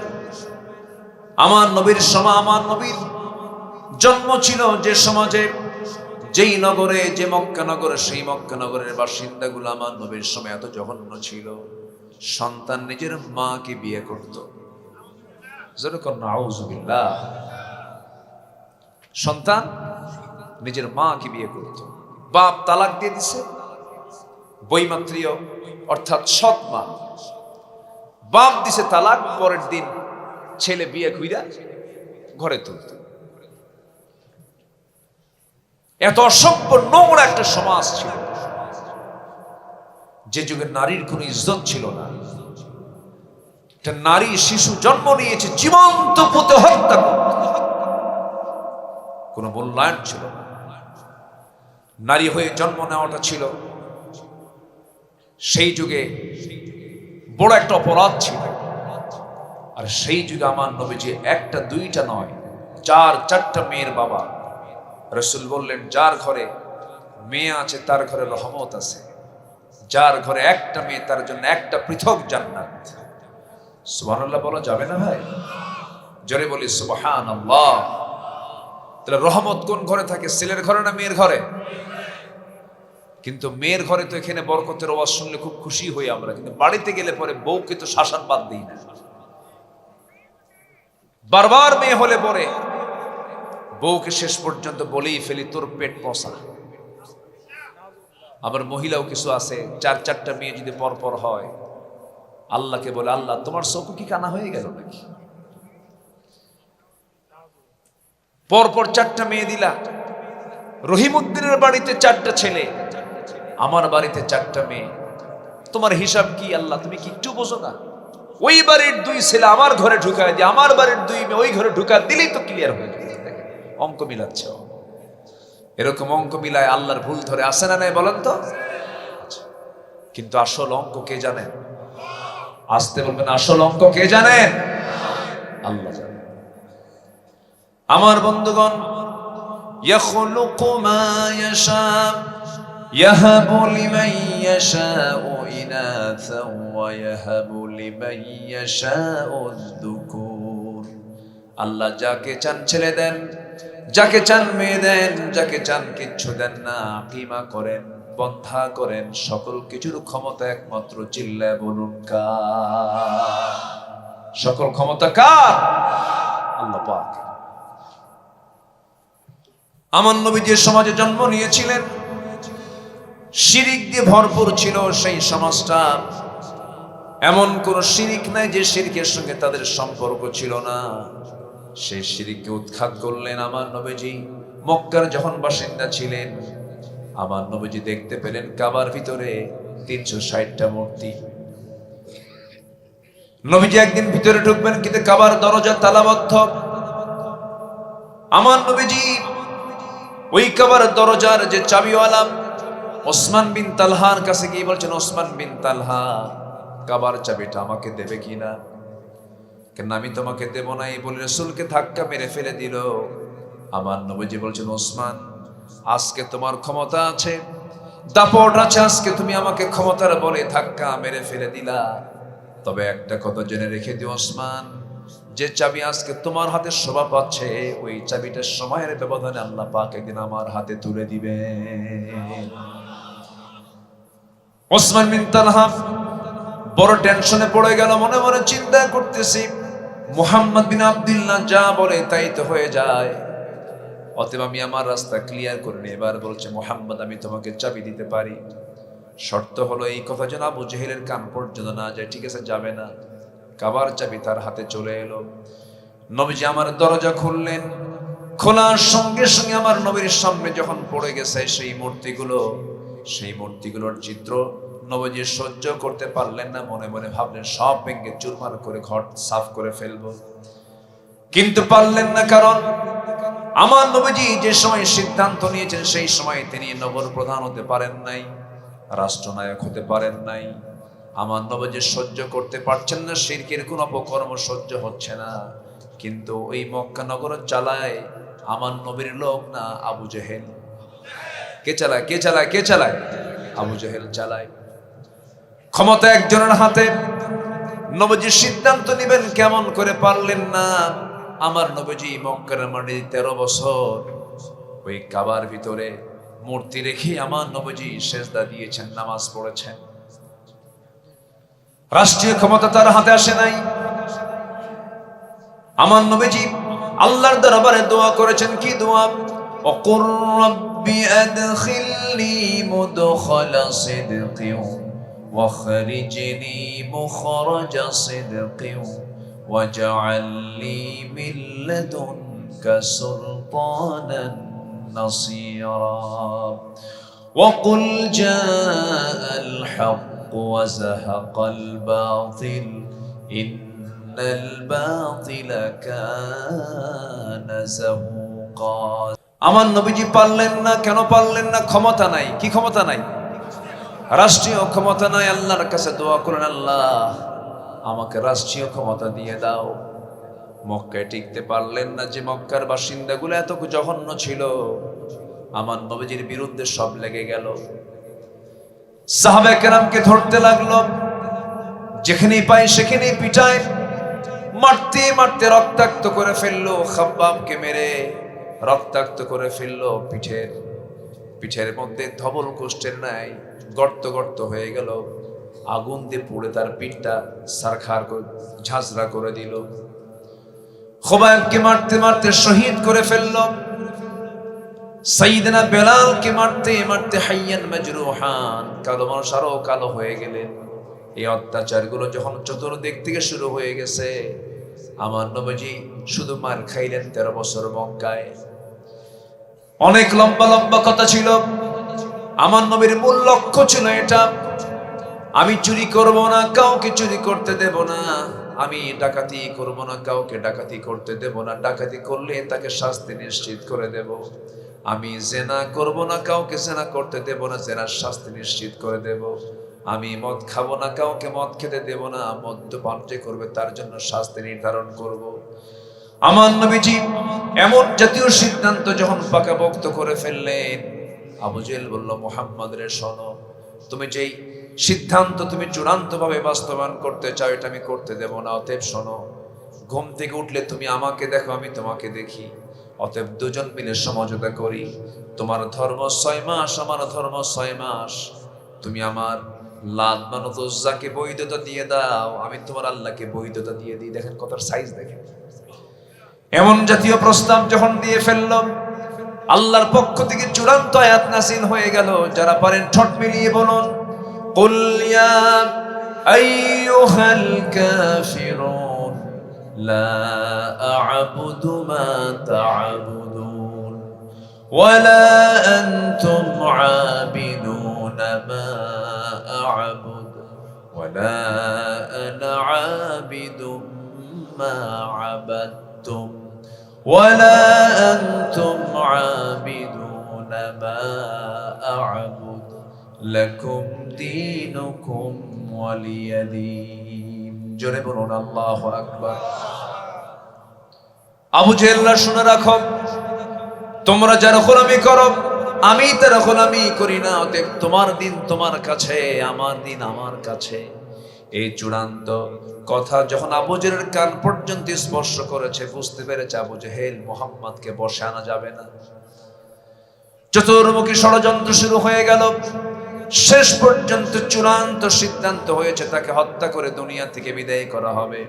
A: আমার নবীর জন্ম ছিল যে সমাজে, যেই নগরে, যে মক্কা নগরে, সেই মক্কা নগরের বাসিন্দাগুলো আমার নবীর সময় এত জঘন্য ছিল, সন্তান নিজের মাকে বিয়ে করত। যেরকম নাউযুবিল্লাহ, সন্তান নিজের মাকে বিয়ে করত। বাপ তালাক দিয়ে দিছে, বৈমাত্রীয় অর্থাৎ সৎ মা, বাপ দিছে তালাক, পরের দিন ছেলে বিয়ে কইরা ঘরে তুলত। এত অসভ্য নোংরা একটা সমাজ ছিল, যে যুগে নারীর কোনো ইজ্জত ছিল না। একটা নারী শিশু জন্ম নিয়েছে, জীবন্ত পুঁতে হত্যা করত, কোনো মূল্যায়ন ছিল না। নারী হয়ে জন্ম নেওয়াটা ছিল সেই যুগে বড় একটা অপরাধ ছিল। আর সেই যুগে আমার নবীজি একটা দুইটা নয়, 4-4টা মেয়ের বাবা। রাসূল বললেন, যার ঘরে মেয়ে আছে তার ঘরে রহমত আছে, যার ঘরে একটা মেয়ে তার জন্য একটা পৃথক জান্নাত। সুবহানাল্লাহ বলা যাবে না ভাই? জোরে বলি সুবহানাল্লাহ। তাহলে রহমত কোন ঘরে থাকে? ছেলের ঘরে না মেয়ের ঘরে? কিন্তু মেয়ের ঘরে তো এখানে বরকতের আওয়াজ শুনলে খুব খুশি হই আমরা, কিন্তু বাড়িতে গেলে পরে বউকে তো শাসন বাদ দিই না। বারবার মেয়ে হলে পরে বউকে শেষ পর্যন্ত বলেই ফেলি, তোর পেট পচা। আবার মহিলাও কিছু আছে, 4-4টা মেয়ে যদি পরপর হয়, আল্লাহকে বলে, আল্লাহ তোমার চোখ কি কানা হয়ে গেল নাকি? পরপর 4টা মেয়ে দিলা। রহিমউদ্দিনের বাড়িতে 4টা ছেলে, আমার বাড়িতে 4টা মেয়ে। তোমার হিসাব কি আল্লাহ? তুমি কি একটু বোঝো না? ওই বাড়ির 2 ছেলে আমার ঘরে ঢুকায় দিয়ে আমার বাড়ির 2 মেয়ে ওই ঘরে ঢুকা দিলেই তো ক্লিয়ার হয়ে যাবে। অঙ্ক মিলাচ্ছে। এরকম অঙ্ক মিলায় আল্লাহর ভুল ধরে আসে না নাই বলেন তো? কিন্তু আসল অঙ্ক কে জানেন? আসতে বলবেন, আসল অঙ্ক কে জানেন? আল্লাহ জানেন। আমার বন্ধুগণ, ইয়াখলুকু মা ইয়াশা ইয়াহাবু লিমান ইয়াশাউ ইনাসা ওয়া ইয়াহাবু লিমান ইয়াশাউ যুকুর। আল্লাহ যাকে চান ছেলে দেন, যাকে চান মেয়ে দেন, যাকে চান কিচ্ছু দেন না। কিমা করেন, বন্ধা করেন, সকল কিছুর ক্ষমতা একমাত্র চিল্লায় বলুন কার? সকল ক্ষমতা কার? আল্লাহ পাক। আমার নবী যে সমাজে জন্ম নিয়েছিলেন শিরিক দিয়ে ভরপুর ছিল। সেই সমাজটা এমন কোন শিরিক নাই যে শিরকের সঙ্গে তাদের সম্পর্ক ছিল না। সেই শিরিককে উৎখাত করলেন আমার নবীজি। মক্কার যখন বাসিন্দা ছিলেন, আমার নবীজি দেখতে পেলেন কাবার ভিতরে 360টা মূর্তি। নবীজি একদিন ভিতরে ঢুকবেন, কিন্তু কাবার দরজা তালাবদ্ধ। আমার নবীজি ওই কাবার দরজার যে চাবিওয়ালা ওসমান বিন তালহার কাছে গিয়ে বলছেন, ওসমান বিন তালহা, কাবার চাবিটা আমাকে দেবে কিনা? কেন আমি তোমাকে দেব না এই বলে রাসূলকে ধাক্কা মেরে ফেলে দিল। আমার নবীজি বলছেন, ওসমান, আজকে তোমার ক্ষমতা আছে, দাপট আছে, আজকে তুমি আমাকে ক্ষমতার বলে ধাক্কা মেরে ফেলে দিলা। তবে একটা কথা জেনে রেখে দিও ওসমান, যে চাবি আজকে তোমার হাতে শোভা পাচ্ছে, ওই চাবিটা সময়ের ব্যবধানে আল্লাহ পাক একদিন আমার হাতে তুলে দিবে। ওসমান বিন তালহা বড় টেনশনে পড়ে গেল। মনে মনে চিন্তা করতেছি, মুহাম্মদ বিন আব্দুল্লাহ যা বলে তাই তো হয়ে যায়, অতএব আমি আমার রাস্তা ক্লিয়ার করে নিই। এবার বলছে, মুহাম্মদ, আমি তোমাকে চাবি দিতে পারি, শর্ত হলো এই কথা যেন আবু জেহেলের কান পর্যন্ত না যায়। ঠিক আছে, যাবে না। কাবার চাবি তার হাতে চলে এলো। নবীজি আমার দরজা খুললেন। খোলার সঙ্গে সঙ্গে আমার নবীর সামনে যখন পড়ে গেছে সেই মূর্তিগুলোর চিত্র, নবীজি সহ্য করতে পারলেন না। মনে মনে ভাবলেন সব ভেঙে চুরমার করে ঘর সাফ করে ফেলবো, কিন্তু পারলেন না। কারণ আমার নবীজি যে সময় সিদ্ধান্ত নিয়েছেন সেই সময় তিনি নগর প্রধান হতে পারেন নাই, রাষ্ট্রনায়ক হতে পারেন নাই। আমার নবীজি সহ্য করতে পারছেন না, শিরকের কোন অপকর্ম সহ্য হচ্ছে না। কিন্তু ওই মক্কা নগর চালায় আমার নবীর লোক না, আবু জেহেল। কে চালায়? কে চালায়? কে চালায়? আবু জেহেল চালায়। ক্ষমতা একজনের হাতে। নবীজি সিদ্ধান্ত নেবেন কেমন করে, পারলেন না। আমার নবীজি মক্কার মাটি 13 বছর ওই কাবার ভিতরে মূর্তি রেখে আমার নবীজি সেজদা দিয়েছেন, নামাজ পড়েছেন। রাষ্ট্রীয় ক্ষমতা তার হাতে আসে নাই। আমার নবীজি আল্লাহর দরবারে দোয়া করেছেন। কি দোয়া? ওকুর রাব্বি আদখিলনি মুদখালা সিদকিন ওয়াখরিজনি মুখরাজা সিদকিন ওয়াজআল লি মিন লাদুনকা সুলতানান নাসীরা ওয়াকুল জাআল হক وزهق الباطل إن الباطل كان زهوقا। আমার নবীজি পারলেন না। কেন পারলেন না? ক্ষমতা নাই। কি ক্ষমতা নাই? রাষ্ট্রীয় ক্ষমতা নাই। আল্লাহর কাছে দোয়া করেন, আল্লাহ আমাকে রাষ্ট্রীয় ক্ষমতা দিয়ে দাও। মক্কায় টিকতে পারলেন না। যে মক্কার বাসিন্দাগুলো এত জঘন্য ছিল, আমার নবীজির বিরুদ্ধে সব লেগে গেল। সাহাবায়ে কেরামকে ধরতে লাগলো, যেখানেই পায় সেখানেই পিটায়, মারতে মারতে রক্তাক্ত করে ফেললো। খাব্বাবকে মেরে রক্তাক্ত করে ফেললো। পিঠের মধ্যে ধবল কোষ্ঠের ন্যায় গর্ত গর্ত হয়ে গেল। আগুন দিয়ে পুড়ে তার পিঠটা সারখার ঝাঁঝরা করে দিল। খুবাইবকে মারতে মারতে শহীদ করে ফেললো। সাইয়েদনা বেলালকে মারতে মারতে হাইয়ান মাজরুহান, কালো মানুষ আরো কালো হয়ে গেলেন। এই অত্যাচারগুলো যখন চতুর্দিক থেকে শুরু হয়ে গেছে, আমার নবীজি শুধু মার খাইলেন 13 বছর মক্কায়। অনেক লম্বা লম্বা কথা ছিল। আমার নবীর মূল লক্ষ্য ছিল এটা, আমি চুরি করব না, কাউকে চুরি করতে দেব না। আমি ডাকাতি করব না, কাউকে ডাকাতি করতে দেব না। ডাকাতি করলে তাকে শাস্তি নিশ্চিত করে দেব। আমি জেনা করব না, কাউকে জেনা করতে দেব না, জেনার শাস্তি নিশ্চিত করে দেব। আমি মদ খাবো না, কাউকে মদ খেতে দেব না। মদ্যপান যে করবে তার জন্য শাস্তি নির্ধারণ করব। আমার নবীজি এমন জাতীয় সিদ্ধান্ত যখন পাকাপোক্ত করে ফেললেন, আবু জেহেল বলল, মুহাম্মদ রে শোনো, তুমি যেই সিদ্ধান্ত তুমি চূড়ান্তভাবে বাস্তবায়ন করতে চাও এটা আমি করতে দেব না। অতএব শোনো, ঘুম থেকে উঠলে তুমি আমাকে দেখো, আমি তোমাকে দেখি। অতএব দুজন মিলে সমঝোতা করি। তোমার ধর্ম 6 মাস, আমার ধর্ম 6 মাস। তুমি আমার লাত মানত উজ্জাকে বৈধতা দিয়ে দাও, আমি তোমার আল্লাহকে বৈধতা দিয়ে দিই। দেখেন কথার সাইজ দেখেন। এমন জাতীয় প্রস্তাব যখন দিয়ে ফেলল, আল্লাহর পক্ষ থেকে চূড়ান্ত আয়াত নাযিল হয়ে গেল। যারা পারেন ঠোঁট মিলিয়ে বলুন, কুল ইয়া আইয়ুহাল কাফিরুন লা আ'বুদু মা তা'বুদুন ওয়ালা আনতুম আবিদুনা মা আ'বুদু ওয়ালা আনা আবিদুম মা আবাদতুম ওয়ালা আনতুম আবিদুন মা আ'বুদু লাকুম দীনুকুম ওয়ালিয়া দীন। জোরে বলুন আল্লাহু আকবার। আবু জেহেল, শুনে রাখো, তোমরা যারা গোলামি করো আমি তার গোলামি করি না। অতএব তোমার দিন তোমার কাছে, আমার দিন আমার কাছে। এই চূড়ান্ত কথা যখন আবু জেহেলের কান পর্যন্ত স্পর্শ করেছে, বুঝতে পেরেছে আবু জেহেল মুহাম্মদকে বশে আনা যাবে না। চতুর্মুখী ষড়যন্ত্র শুরু হয়ে গেল। শেষ পর্যন্ত চূড়ান্ত সিদ্ধান্ত হয়েছে তাকে হত্যা করে দুনিয়া থেকে বিদায় করা হবে।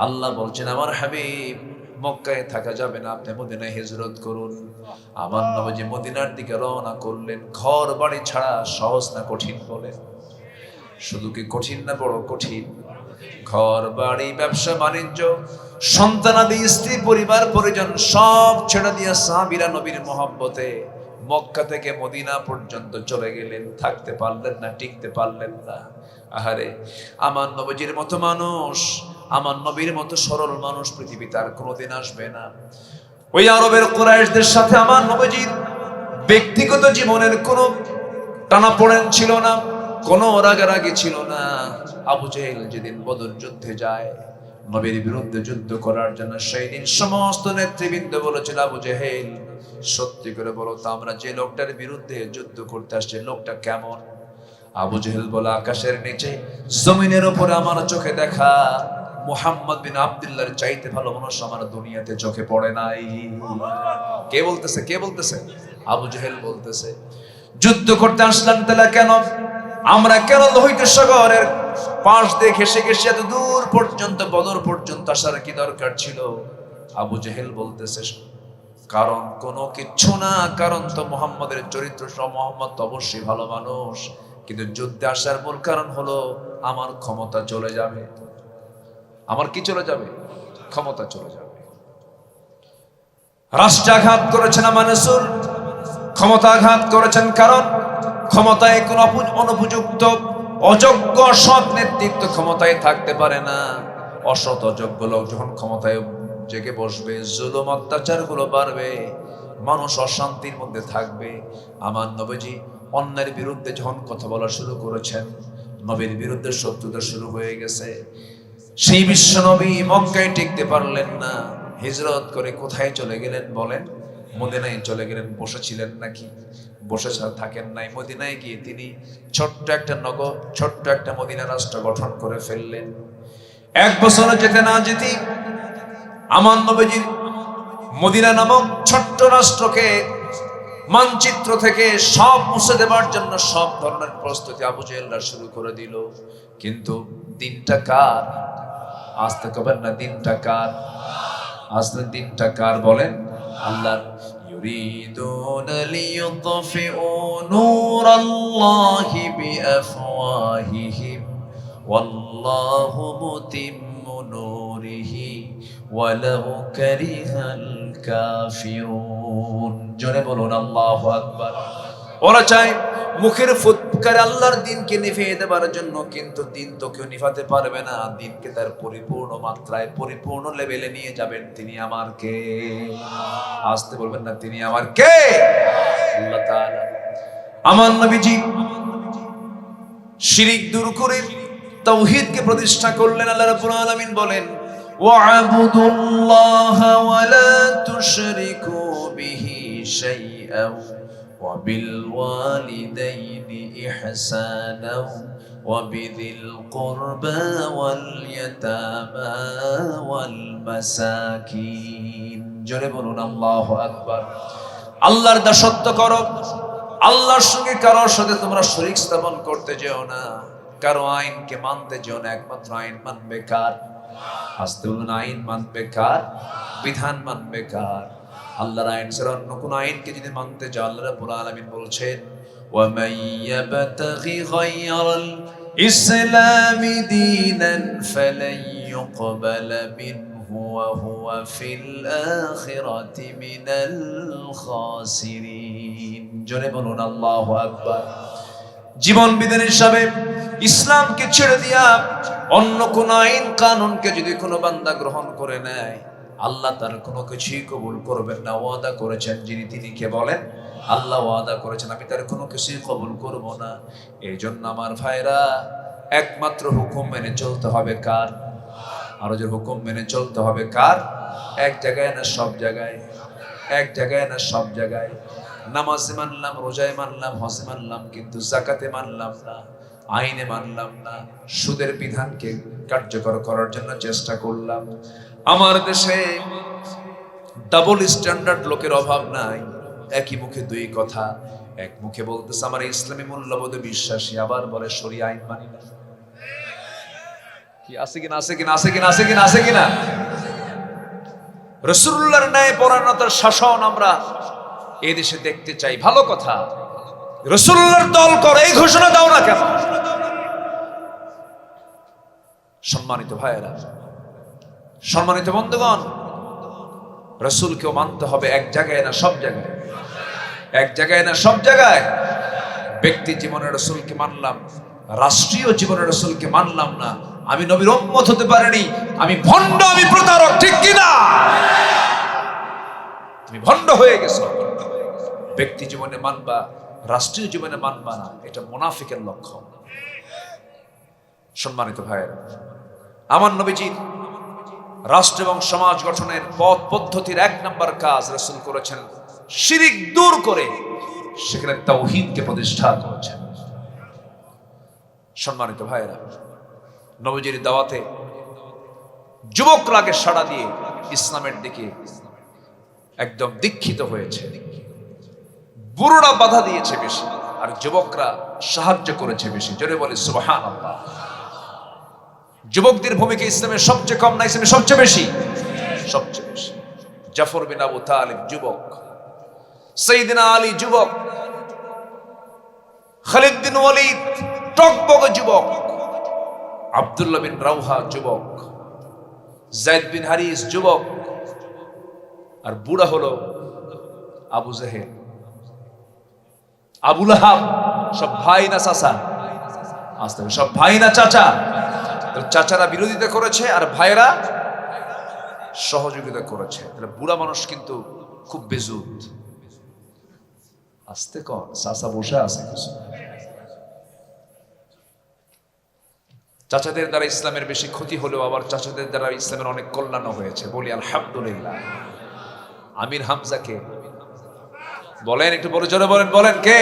A: আল্লাহ বলছেন, আমার হাবিব মক্কায় থাকা যাবে না, আপনি মদিনায় হিজরত করুন। আমার নবী মদিনার দিকে রওনা করলেন। ঘর বাড়ি ছাড়া সহজ না কঠিন বলেন? শুধু কি কঠিন না বড় কঠিন? ঘর বাড়ি, ব্যবসা বাণিজ্য, সন্তানাদি, স্ত্রী, পরিবার পরিজন সব ছেড়ে দিয়ে সাহাবীরা নবীর মহব্বতে মক্কা থেকে মদিনা পর্যন্ত চলে গেলেন। থাকতে পারলেন না, টিকতে পারলেন না। আহারে, আমার নবীজির মতো মানুষ, আমার নবীর মতো সরল মানুষ পৃথিবীতে আর কোনোদিন আসবে না। ওই আরবের কুরাইশদের সাথে আমার নবীজির ব্যক্তিগত জীবনের কোনো টানাপোড়েন ছিল না, কোনো রাগারাগি ছিল না। আবু জেহেল যেদিন বদর যুদ্ধে যায় নবীর বিরুদ্ধে যুদ্ধ করার জন্য, সেই দিন সমস্ত নেতৃবৃন্দ বলেছিল, আবু জেহেল সত্যি করে বলো তো, আমরা যে লোকটার বিরুদ্ধে যুদ্ধ করতে আসছে লোকটা কেমন? আবু জেহেল বলে, আকাশের নিচে জমিনের উপরে আমার চোখে দেখা মুহাম্মদ বিন আব্দুল্লাহর চাইতে ভালো মানুষ আমার দুনিয়াতে চোখে পড়ে নাই। কে বলতেছে? কে বলতেছে? আবু জেহেল বলতেছে। যুদ্ধ করতে আসলাম তাহলে কেন? আমরা কেন লোহিত সাগরের পাশ দিয়ে ঘেসে ঘেসে এত দূর পর্যন্ত, বদর পর্যন্ত আসার কি দরকার ছিল? আবু জেহেল বলতেছে, কারণ কোনো কিচ্ছু না, কারণ তো মুহাম্মদের চরিত্র সহ, মুহাম্মদ তো অবশ্যই ভালো মানুষ, কিন্তু যুদ্ধে আসার মূল কারণ হলো আমার ক্ষমতা চলে যাবে। আমার কি চলে যাবে? ক্ষমতা চলে যাবে। রাষ্ট্রাঘাত করেছেন আমার রাসূল, ক্ষমতাঘাত করেছেন, কারণ ক্ষমতায় কোন অনুপযুক্ত অযোগ্য সৎ নেতৃত্ব ক্ষমতায় থাকতে পারে না। অসৎ অযোগ্য লোক যখন ক্ষমতায় জেগে বসবে, জুলুম অত্যাচার গুলো বাড়বে, মানুষ অশান্তির মধ্যে থাকবে। আমার নবীজি অন্যের বিরুদ্ধে যখন কথা বলা শুরু করেছেন, নবীর বিরুদ্ধে শত্রুতা শুরু হয়ে গেছে। সেই বিশ্ব নবী মক্কায় টিকতে পারলেন না, হিজরত করে কোথায় চলে গেলেন বলেন? মদিনায় চলে গেলেন। বসেছিলেন নাকি? বসে থাকেন নাই। মদিনায় গিয়ে তিনি ছোট্ট একটা নগর, ছোট্ট একটা মদিনা রাষ্ট্র গঠন করে ফেললেন। 1 বছর যেতে না যেতে আমার নবীজির মদিনা নামক ছোট্ট রাষ্ট্রকে মানচিত্র থেকে সব মুছে দেবার জন্য সব ধরনের প্রস্তুতি আবু জেহেলরা শুরু করে দিল। কিন্তু দিনটা কার? আসতে কবেন না, দিনটা কার? আসলে দিনটা কার বলেন? আল্লাহ। ইউরিদুনা লিইউতফিউ নূরাল্লাহি বিআফওয়াহিহিম ওয়াল্লাহু মুতিম্মু নূরিহি ওয়ালাউ কারিহাল কাফিরুন। জোরে বলুন আল্লাহু আকবার। ওরা চায় মুখের ফুৎকারে আল্লাহর দ্বীনকে নিভিয়ে দেবার জন্য, কিন্তু দ্বীন তো কেউ নিভাতে পারবে না। দ্বীনকে তার পরিপূর্ণ মাত্রায়, পরিপূর্ণ লেভেলে নিয়ে যাবেন তিনি আমার কে? আসতে বলবেন না, তিনি আমার কে? আল্লাহ তাআলা। আমার নবীজি শিরিক দূর করে তাওহীদকে প্রতিষ্ঠা করলেন। আল্লাহ রাব্বুল আলামিন বলেন, ওয়া'বুদুল্লাহা ওয়া লা তুশরিকু বিহি শাইআন ওয়া বিল ওয়ালিদাইনি ইহসানান ওয়া বিযিল কুরবা ওয়াল ইয়াতামা ওয়াল মাসাকিন। জোরে বলুন আল্লাহু আকবার। আল্লাহর দাসত্ব করো, আল্লাহর সঙ্গে কারোর সাথে তোমরা শরীক স্থাপন করতে যেও না, কারো আইনকে মানতে যেও না। একমাত্র আইন মানবে কার? আসতে বলুন, আইন মানবে কার? বিধান মানবে কার? আল্লাহর আইন ছাড়া অন্য কোন আইনকে যদি মানতে যাও, আল্লাহ রাব্বুল আলামিন বলছেন, ওয়া মান ইয়াবতাগি গায়রাল ইসলামি দীনান ফালান ইউকবালা মিনহু ওয়া হুয়া ফিল আখিরাতি মিনাল খাসিরিন। জোরে বলুন আল্লাহু আকবার। জীবন বিধান হিসাবে ইসলামকে ছেড়ে দিয়া অন্য কোন আইন কানুনকে যদি কোনো বান্দা গ্রহণ করে নেয়, আল্লাহ তার কোনো কিছুই কবুল করবেন না। ওয়াদা করেছেন যিনি, তিনি কে বলেন? আল্লাহ ওয়াদা করেছেন, আমি তার কোনো কিছুই কবুল করব না। এই জন্য আমার ভাইরা, একমাত্র হুকুম মেনে চলতে হবে কার? আরো যে হুকুম মেনে চলতে হবে কার? এক জায়গায় না সব জায়গায়? এক জায়গায় না সব জায়গায়? নামাজে মানলাম, রোজায় মানলাম, হজে মানলাম, কিন্তু যাকাতে মানলাম না, আইনে মানলাম না। সুদের বিধানকে কার্যকর করার জন্য চেষ্টা করলাম। আমার দেশে ডাবল স্ট্যান্ডার্ড লোকের অভাব নাই। একই মুখে দুই কথা। এক মুখে বলতেছে আমার ইসলামী মূল্যবোধে বিশ্বাসী, আবার বলে শরীয়ত আইন মানি না। কি আছে কিনা? আছে কিনা? আছে কিনা? আছে কিনা? আছে কিনা? রাসূলুল্লাহর ন্যায় পরায়ণতার শাসন আমরা এই দেশে দেখতে চাই। ভালো কথা, রাসূলুল্লাহর দল করে এই ঘোষণা দাও না কেন? সম্মানিত ভাইয়েরা, সম্মানিত বন্ধুগণ, রাসূলকেও মানতে হবে এক জায়গায় না সব জায়গায়? এক জায়গায় না সব জায়গায়? ব্যক্তি জীবনে রাসূলকে মানলাম, রাষ্ট্রীয় জীবনে রাসূলকে মানলাম না, আমি নবীর উম্মত হতে পারিনি, আমি ভণ্ড, আমি প্রতারক। ঠিক কিনা? তুমি ভণ্ড হয়ে গেছো। ব্যক্তি জীবনে মানবা, রাষ্ট্রীয় জীবনে মানবা না, এটা মুনাফিকের লক্ষণ। সম্মানিত ভাইয়েরা, আমার নবীজির রাষ্ট্র এবং সমাজ গঠনের পথ পদ্ধতির এক নম্বর কাজ রাসূল করেছেন শিরিক দূর করে সেখানে তাওহীদকে প্রতিষ্ঠা করেছেন। সম্মানিত ভাইয়েরা, নবীজির দাওয়াতে যুবকরাকে সাড়া দিয়ে ইসলামের দিকে একদম দীক্ষিত হয়েছে। বুড়োরা বাধা দিয়েছে বেশি, আর যুবকরা সাহায্য করেছে বেশি। জোরে বলে সুবহানাল্লাহ। যুবকদের ভূমিকা ইসলামের সবচেয়ে কম না, ইসলামের সবচেয়ে বেশি? সবচেয়ে বেশি। জাফর বিন আবু তালিব যুবক, সাইয়েদনা আলী যুবক, খালিদ বিন ওয়ালিদ টকবক যুবক, আব্দুল্লাহ বিন রাওহা যুবক, যায়েদ বিন হারিস যুবক, আর বুড়া হলো আবু জেহেল, আবু লাহাব। সব ভাই না চাচা? আসতে হবে, সব ভাই না চাচা? চাচারা বিরোধিতা করেছে আর ভাইরা সহযোগিতা করেছে। তাহলে বুড়া মানুষ কিন্তু খুব বেজুত। আসতে কর, চাচা বসে আছে কিছু। চাচাদের দ্বারা ইসলামের বেশি ক্ষতি হলেও আবার চাচাদের দ্বারা ইসলামের অনেক কল্যাণ হয়েছে। বলি আলহামদুলিল্লাহ। আমির হামজাকে বলেন, একটু বড় জোরে বলেন, বলেন কে?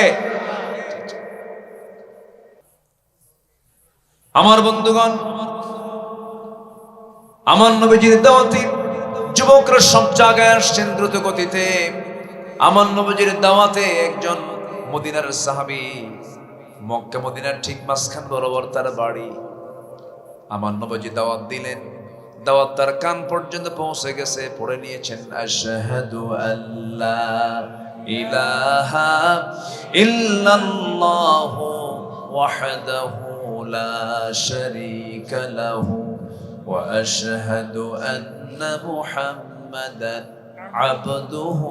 A: আমার বন্ধুগণ, আমার নবীজির দাওয়াতে যুবকরা সব জায়গায় আসছেন দ্রুত গতিতে। আমার নবীজির দাওয়াতে একজন মদিনার সাহাবী, মক্কা মদিনার ঠিক মাঝখান বরাবর তার বাড়ি। আমার নবীজি দাওয়াত দিলেন, দাওয়াত তার কান পর্যন্ত পৌঁছে গেছে। পড়ে নিয়েছেন আশহাদু আল্লা ইলাহা ইল্লাল্লাহু ওয়াহদাহু লা শারীকা লাহু ওয়া আশহাদু আন্না মুহাম্মাদান আবদুহু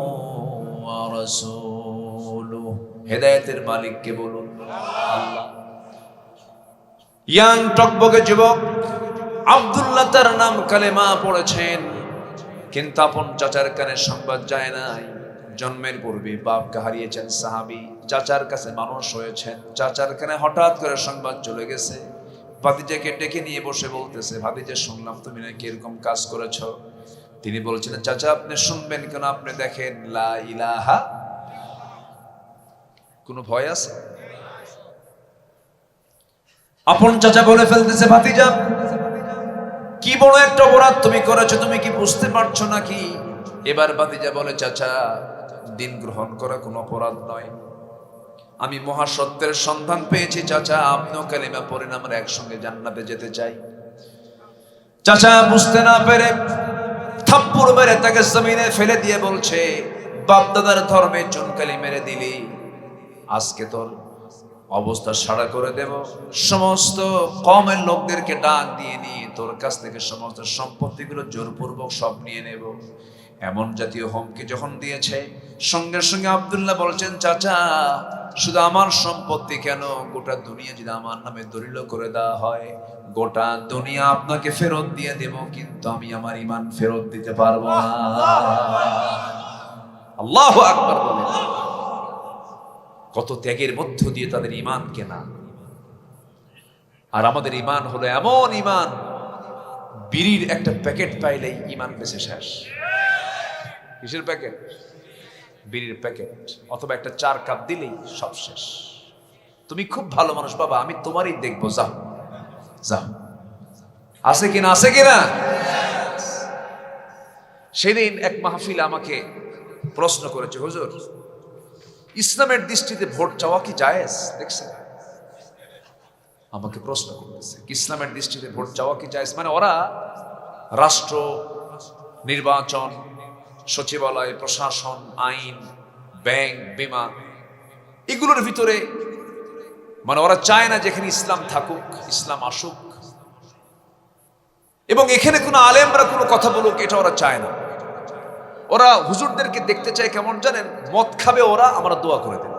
A: ওয়া রাসূলুহু। হেদায়েতের মালিক কে বলুন? আল্লাহ। ইয়াং টকবকে যুবক আব্দুল্লাহ তার নাম কালেমা পড়েছেন, কিন্তু আপন চাচার কানে সংবাদ যায় নাই। জন্মের পূর্বে বাপকে হারিয়েছেন সাহাবী, চাচার কাছে মানুষ হয়েছেন, চাচার কানে হঠাৎ করে সংবাদ চলে গেছে। ভাতিজাকে ডেকে নিয়ে বসে বলতেছে, ভাতিজা শুনলাম তুমি নাকি এরকম কাজ করেছো। তিনি বলছিলেন, চাচা আপনি শুনবেন কেন? আপনি দেখেন লা ইলাহা, কোনো ভয় আছে? আপন চাচা বলে ফেলতেছে, ভাতিজা কি বড় একটা অপরাধ তুমি করেছো, তুমি কি বুঝতে পারছো নাকি? এবার ভাতিজা বলে, চাচা দিন গ্রহণ করা কোনো অপরাধ নয়, আমি মহাসত্যের সন্ধান পেয়েছি চাচা, আপনিও কালিমা পড়েন, আমরা একসঙ্গে জান্নাতে যেতে চাই। চাচা বুঝতে না পেরে থাপ্পড় মেরে তাকে জমিনে ফেলে দিয়ে বলছে, বাপ দাদার ধর্মে চুনকালি মেরে দিলি, আজকে তোর অবস্থা সাড়া করে দেব, সমস্ত কওমের লোকদেরকে ডাক দিয়ে নিয়ে তোর কাছ থেকে সমস্ত সম্পত্তিগুলো জোরপূর্বক সব নিয়ে নেব। এমন জাতীয় হুমকি যখন দিয়েছে, সঙ্গে সঙ্গে আব্দুল্লাহ বলছেন, চাচা শুধু আমার সম্পত্তি কেন, গোটা দুনিয়া যদি আমার নামে দলিল করে দেওয়া হয়, গোটা দুনিয়া আপনাকে ফেরত দিয়ে দেব, কিন্তু আমি আমার ঈমান ফেরত দিতে পারবো না। আল্লাহু আকবার বলেন। কত ত্যাগের মধ্য দিয়ে তাদের ঈমান কেনা। আর আমাদের ঈমান হলো এমন ঈমান, বিড়ির একটা প্যাকেট পাইলেই ঈমান বেঁচে শেষ। কিসের প্যাকেট? বিড়ির প্যাকেট, অথবা একটা 4 কাপ দিলেই সব শেষ। তুমি খুব ভালো মানুষ বাবা, আমি তোমারই দেখবো, যাও যাও। আছে কিনা? আছে কিনা? সেদিন এক মাহফিল আমাকে প্রশ্ন করেছে, হুজুর ইসলামের দৃষ্টিতে ভোট চাওয়া কি জায়েজ? দেখছেন, আমাকে প্রশ্ন করতেছে ইসলামের দৃষ্টিতে ভোট চাওয়া কি জায়েজ। মানে ওরা রাষ্ট্র, নির্বাচন, সচিবালয়, প্রশাসন, আইন, ব্যাংক, বিমা, এগুলোর ভিতরে মানে ওরা চায় না যেখানে ইসলাম থাকুক, ইসলাম আসুক, এবং এখানে কোনো আলেমরা কোনো কথা বলুক, এটা ওরা চায় না। ওরা হুজুরদেরকে দেখতে চায় কেমন জানেন? মদ খাবে ওরা, আমরা দোয়া করে দেব।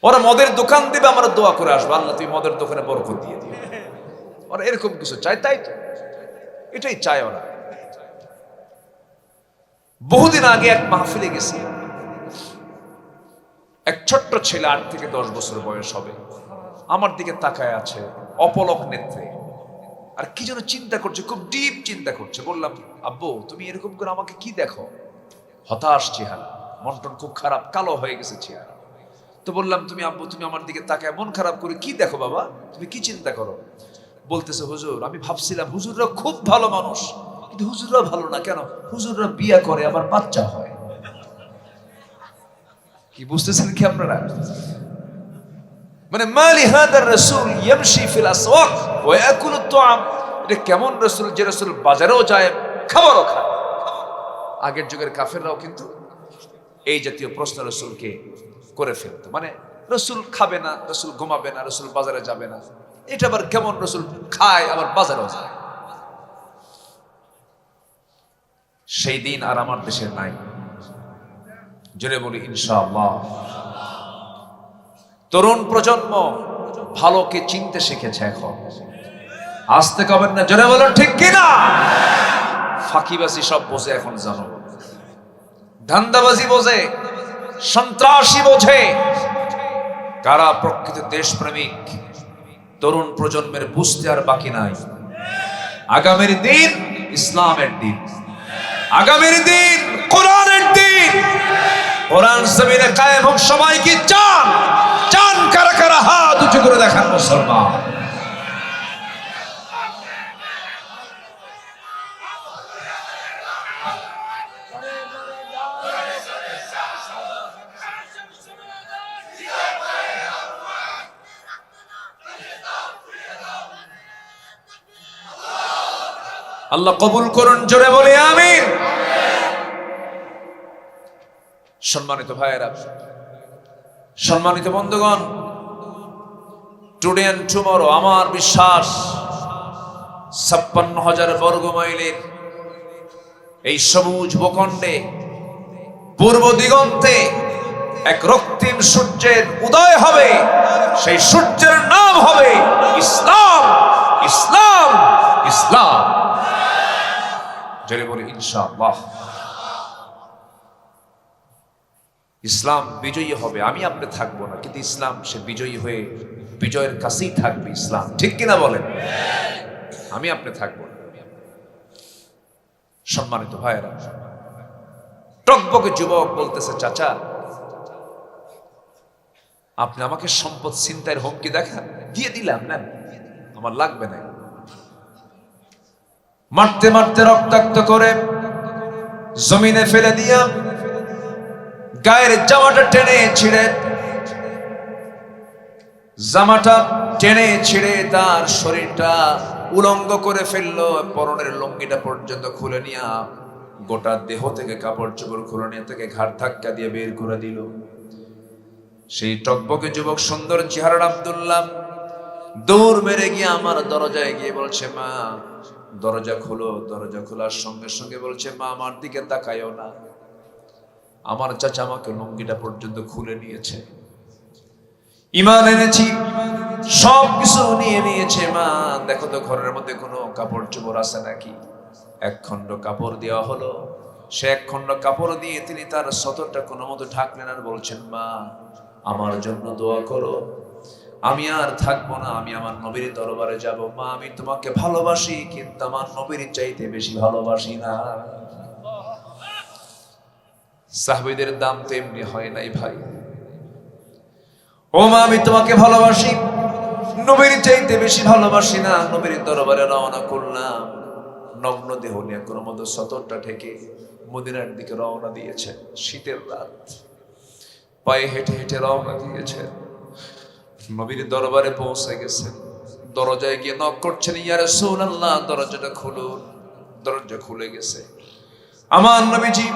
A: ওরা মদের দোকান দেবে, আমরা দোয়া করে আসবো, আল্লাহ তুমি মদের দোকানে বরকত দিয়ে দিও। ওরা এরকম কিছু চায়, তাই তো এটাই চায় ওরা। বহুদিন আগে এক মাহফিলে গেছি, এক ছোট্ট ছেলে 8 থেকে 10 বছর বয়স হবে, আমার দিকে তাকায় আছে অপলক নেত্রে, আর কি যেন চিন্তা করছে, খুব ডিপ চিন্তা করছে। বললাম, আব্বু তুমি এরকম করে আমাকে কি দেখো? হতাশ চেহারা, মনটন খুব খারাপ, কালো হয়ে গেছে চেহারা। তো বললাম, তুমি আব্বু তুমি আমার দিকে তাকায় মন খারাপ করে কি দেখো বাবা, তুমি কি চিন্তা করো? বলতেছে, হুজুর আমি ভাবছিলাম হুজুররা খুব ভালো মানুষ, কিন্তু হুজুররা ভালো না। কেন? হুজুররা বিয়ে করে আবার বাচ্চা হয়। কি বুঝতেছেন কি আপনারা? মানে মালি হাদার রাসূল ইয়ামশি ফিল আসওয়াক ওয়া ইয়াকুলুত তুআম, এটা কেমন রাসূল যে রাসূল বাজারেও যায় খাবারও খায়। আগের যুগের কাফেররাও কিন্তু এই জাতীয় প্রশ্ন রাসূলকে করে ফেলতো, মানে রাসূল খাবে না, রাসূল ঘুমাবে না, রাসূল বাজারে যাবে না, এটা আবার কেমন? রাসূল খায় আবার বাজারেও যায়। সেই দিন আর আমার দেশে নাই। জোরে বলি ইনশাআল্লাহ। তরুণ প্রজন্ম ভালোকে চিনতে শিখেছে এখন। আসতে কবেন না, জোরে বলেন ঠিক কিনা? ফাঁকিবাজি সব বোঝে এখন, জানো, ধান্দাবাজি বোঝে, সন্ত্রাসী বোঝে। কারা প্রকৃত দেশপ্রেমিক তরুণ প্রজন্মের বুঝতে আর বাকি নাই। আগামীর দিন ইসলামের দিন, আগামীর দিন কোরআনের দিন। কোরআন জমিনে কায়েম হোক। সবাই কি চান? চান? কারা কারা হাত উঁচু করে দেখান মুসলমান। আল্লাহ কবুল করুন, জোরে বলি আমিন। সম্মানিত ভাইয়েরা, সম্মানিত বন্ধুগণ, টুডে এন্ড টুমরো, আমার বিশ্বাস 56,000 বর্গ মাইলের এই সবুজ ভূখণ্ডে পূর্ব দিগন্তে এক রক্তিম সূর্যের উদয় হবে। সেই সূর্যের নাম হবে ইসলাম, ইসলাম, ইসলাম। জোরে বলি ইনশাআল্লাহ। ইসলাম বিজয়ী হবে, আমি আপনি থাকবো না, কিন্তু ইসলাম সে বিজয়ী হয়ে বিজয়ের কাছেই থাকবে। ইসলাম, ঠিক কিনা বলেন? আমি আপনি থাকবো না। সম্মানিত ভাইয়েরা, টকবকে যুবক বলতেছে, চাচা আপনি আমাকে সম্পদ ছিনতাইয়ের হুমকি দেখান, দিয়ে দিলাম, না আমার লাগবে না। মারতে মারতে রক্তাক্ত করে জমিনে ফেলে দিয়া গায়ের জামাটা টেনে ছিঁড়ে তার শরীরটা উলঙ্গ করে ফেললো। পরনের লুঙ্গিটা পর্যন্ত খুলে নিয়ে গোটা দেহ থেকে কাপড় চোপড় খুলে নিয়ে তাকে ঘাড় ধাক্কা দিয়ে বের করে দিল। সেই টকবকে যুবক, সুন্দর চেহারার আব্দুল্লাহ দৌড় মেরে গিয়ে আমার দরজায় গিয়ে বলছে, মা দরজা খুলো। দরজা খোলার সঙ্গে সঙ্গে বলছে, মা আমার দিকে তাকায়ও না, আমার চাচা আমাকে লুঙ্গিটা পর্যন্ত খুলে নিয়েছে, ঈমান এনেছি, সব কিছু নিয়ে নিয়েছে। মা দেখো তো ঘরের মধ্যে কোনো কাপড় চোপড় আছে নাকি? এক খণ্ড কাপড় দেওয়া হলো। সে এক খণ্ড কাপড় দিয়ে তিনি তার সতরটা কোনো মতো ঢাকলেন আর বলছেন, মা আমার জন্য দোয়া করো, আমি আর থাকবো না, আমি আমার নবীর দরবারে যাব। মা আমি তোমাকে ভালোবাসি, কিন্তু আমার নবীর চাইতে বেশি ভালোবাসি না। সাহাবীদের দাম তো এমনি হয় নাই ভাই। ও মা আমি তোমাকে ভালোবাসি, নবীর চাইতে বেশি ভালোবাসি না। নবীর দরবারে রওনা করলাম, নগ্ন দেহ নিয়ে কোনো মতো সতরটা ঢেকে মদিনার দিকে রওনা দিয়েছে। শীতের রাত, পায়ে হেঁটে হেঁটে রওনা দিয়েছে। নবীর দরবারে পৌঁছে গেছেন, দরজায় গিয়ে নক করছেন, ইয়া রাসূলুল্লাহ দরজাটা খুলুন। দরজা খুলে গেছে। আমার নবীজি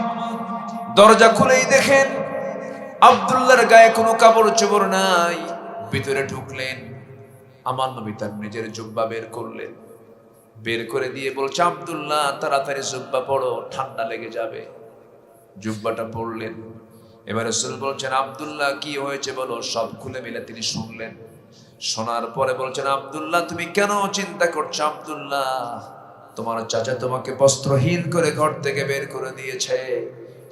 A: দরজা খুলেই দেখেন আব্দুল্লাহর গায়ে কোনো কাপড় চোপড় নাই। ভিতরে ঢুকলেন, আমার নবী তার নিজের জুব্বা বের করলেন, বের করে দিয়ে বলছে, আব্দুল্লাহ তাড়াতাড়ি জুব্বা পরো, ঠান্ডা লেগে যাবে। জুব্বাটা পরলেন। এবার রাসূল বলছেন, আব্দুল্লাহ কি হয়েছে বলো। সব খুলে মিলে তিনি শুনলেন। শোনার পরে বলছেন, আব্দুল্লাহ তুমি কেন চিন্তা করছো? আব্দুল্লাহ তোমার চাচা তোমাকে বস্ত্রহীন করে ঘর থেকে বের করে দিয়েছে,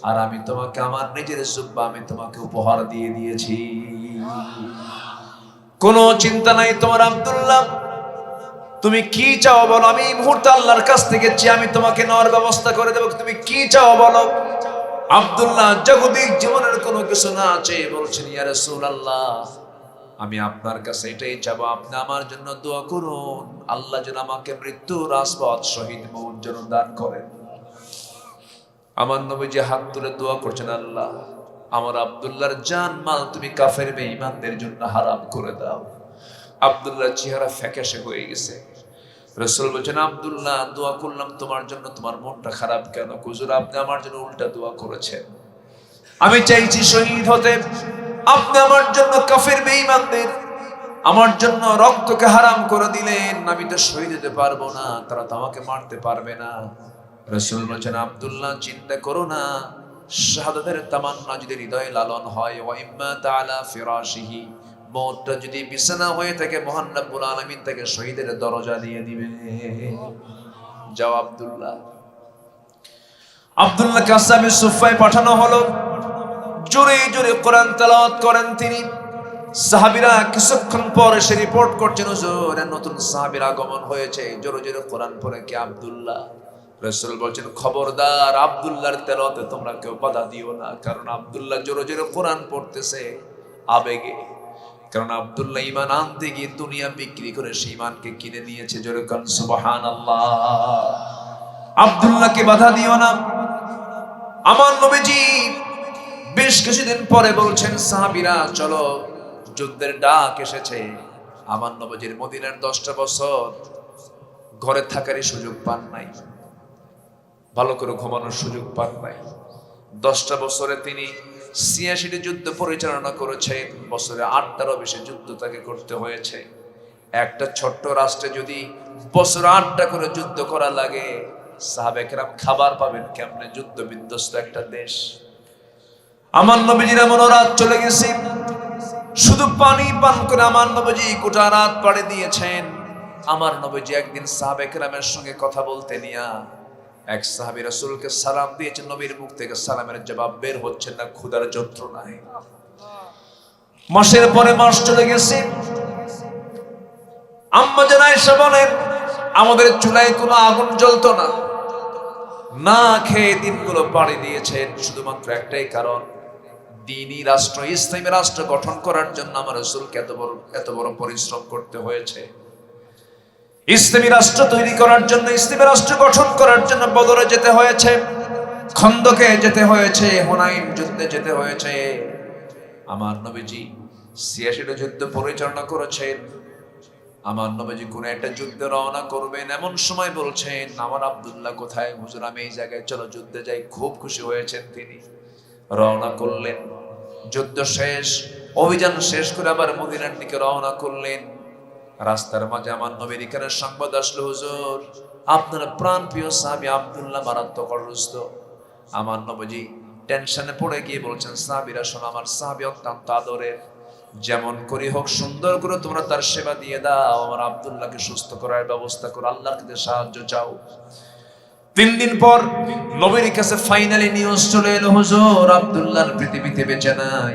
A: আর আমি তোমাকে আমার নিজের জুব্বা আমি তোমাকে উপহার দিয়ে দিয়েছি। কোনো চিন্তা নাই তোমার আব্দুল্লাহ, তুমি কি চাও বলো, আমি এই মুহূর্তে আল্লাহর কাছ থেকে চেয়ে আমি তোমাকে নেওয়ার ব্যবস্থা করে দেবো। তুমি কি চাও বলো। আব্দুল্লাহ জাগতিক জীবনের কোনো কিছু না আছে, বলছেন, ইয়া রাসূলুল্লাহ আমি আপনার কাছে এটাই চাবো, আপনি আমার জন্য দোয়া করুন, আল্লাহ যেন আমাকে মৃত্যুর রাজপথ শহীদ মৌত যেন দান করেন। আমার নবীজি হাত তুলে দোয়া করছেন, আল্লাহ আমার আব্দুল্লাহর জান মাল তুমি কাফের বেঈমানদের জন্য হারাম করে দাও। আব্দুল্লাহর চেহারা ফ্যাকাশে হয়ে গেছে। রাসূল বলেন, আব্দুল্লাহ দোয়া করলাম তোমার জন্য, তোমার মনটা খারাপ কেন? হুজুর আপনি আমার জন্য উল্টা দোয়া করেছেন। আমি চাইছি শহীদ হতে, আপনি আমার জন্য কাফের বেঈমানদের আমার জন্য রক্তকে হারাম করে দিলেন। আমি তো শহীদ হতে পারবো না, তারা তো আমাকে মারতে পারবে না। রাসূল বলেন, আব্দুল্লাহ চিন্তা করো না, শাহাদাতের তামান্না যদি হৃদয়ে লালন হয়, ওয়া ইম্মা তাআলা ফিরাশিহি মওতটা যদি বিছানা হয়ে থাকে, মহান রব্বুল আলামিন তাকে শহীদের দরজা দিয়ে দিবে। যাও আব্দুল্লাহ। আব্দুল্লাহ কাসাবি সুফায় পাঠানো হলো, জোরে জোরে কোরআন তেলাওয়াত করেন তিনি। সাহাবীরা কিছুক্ষণ পর এসে রিপোর্ট করছেন, হুজুর নতুন সাহাবীর আগমন হয়েছে, জোরে জোরে কোরআন পড়ে কে আব্দুল্লাহ। রাসূল বলেন, খবরদার আব্দুল্লাহর তেলাওয়াতে তোমরা কেউ বাধা দিও না, কারণ আব্দুল্লাহ জোরে জোরে কোরআন পড়তেছে আবেগে। কারণ আব্দুল্লাহ ঈমান আনতে গিয়ে দুনিয়া বিক্রি করে সেই ঈমানকে কিনে নিয়েছে। জোরে কান সুবহানাল্লাহ। আব্দুল্লাহকে বাধা দিও না। আমার নবীজি বেশ কিছুদিন পরে বলছেন, সাহাবীরা চলো, যুদ্ধের ডাক এসেছে। আমার নবীজির মদিনার 10টা বছর ঘরে থাকারই সুযোগ পান নাই, ভালো করে ঘুমানোর সুযোগ পান নাই। 10টা বছরে তিনি 86টি যুদ্ধ পরিচালনা করেছেন। বছরে 8টারও বেশি যুদ্ধ তাকে করতে হয়েছে। একটা ছোট্ট রাষ্ট্রে যদি বছর 8টা করে যুদ্ধ করা লাগে, সাহাবে কেরাম খাবার পাবেন কেমনে? যুদ্ধ বিধ্বস্ত একটা দেশ। আমার নবীজির এমন রাত চলে গেছে, শুধু পানি পান করে আমার নবীজি গোটা রাত পাড়ে দিয়েছেন। আমার নবীজি একদিন সাহাবে কেরামের সঙ্গে কথা বলতে নিয়া এক সাহাবী রাসূলকে সালাম দিয়েছেন, নবীর মুখ থেকে সালামের জবাব বের হচ্ছে না, ক্ষুধার যন্ত্রণায়। মাসের পরে মাস চলে গেছে। আম্মা জান আয়েশা বলেন, আমাদের চুলায় কোনো আগুন জ্বলতো না, না খেয়ে দিনগুলো পাড়ি দিয়েছেন। শুধুমাত্র একটাই কারণ, দ্বীনি রাষ্ট্র, ইসলামী রাষ্ট্র গঠন করার জন্য আমার রাসূলকে এত বড় পরিশ্রম করতে হয়েছে। ইসলামী রাষ্ট্র তৈরি করার জন্য, ইসলামী রাষ্ট্র গঠন করার জন্য বদরে যেতে হয়েছে, খন্দকে যেতে হয়েছে, হুনাইন যুদ্ধে যেতে হয়েছে। আমার নবীজি ৮৬টা যুদ্ধ পরিচালনা করেছেন। আমার নবীজি কোন একটা যুদ্ধে রওনা করবেন, এমন সময় বলছেন, আমার আব্দুল্লাহ কোথায়? হুজুর আমি এই জায়গায়, চলো যুদ্ধে যাই। খুব খুশি হয়েছেন তিনি, রওনা করলেন। যুদ্ধ শেষ, অভিযান শেষ করে আবার মদিনার দিকে রওনা করলেন। রাস্তার মাঝে আমার নবীর এখানে সংবাদ আসলো, হুজুর আপনার প্রাণ প্রিয় সাহাবী আব্দুল্লাহ মারাত্মক অসুস্থ। আমার নবীজি টেনশনে পড়ে গিয়ে বলছেন, সাহাবীরা শোনো, আমার সাহাবী অত্যন্ত আদরের, যেমন করি হোক সুন্দর করে তোমরা তার সেবা দিয়ে দাও, আমার আব্দুল্লাহকে সুস্থ করার ব্যবস্থা করো, আল্লাহর কাছে সাহায্য চাও। 3 দিন পর নবীর কাছে ফাইনালি নিউজ চলে এলো, হুজুর আব্দুল্লাহর পৃথিবীতে বেঁচে নাই,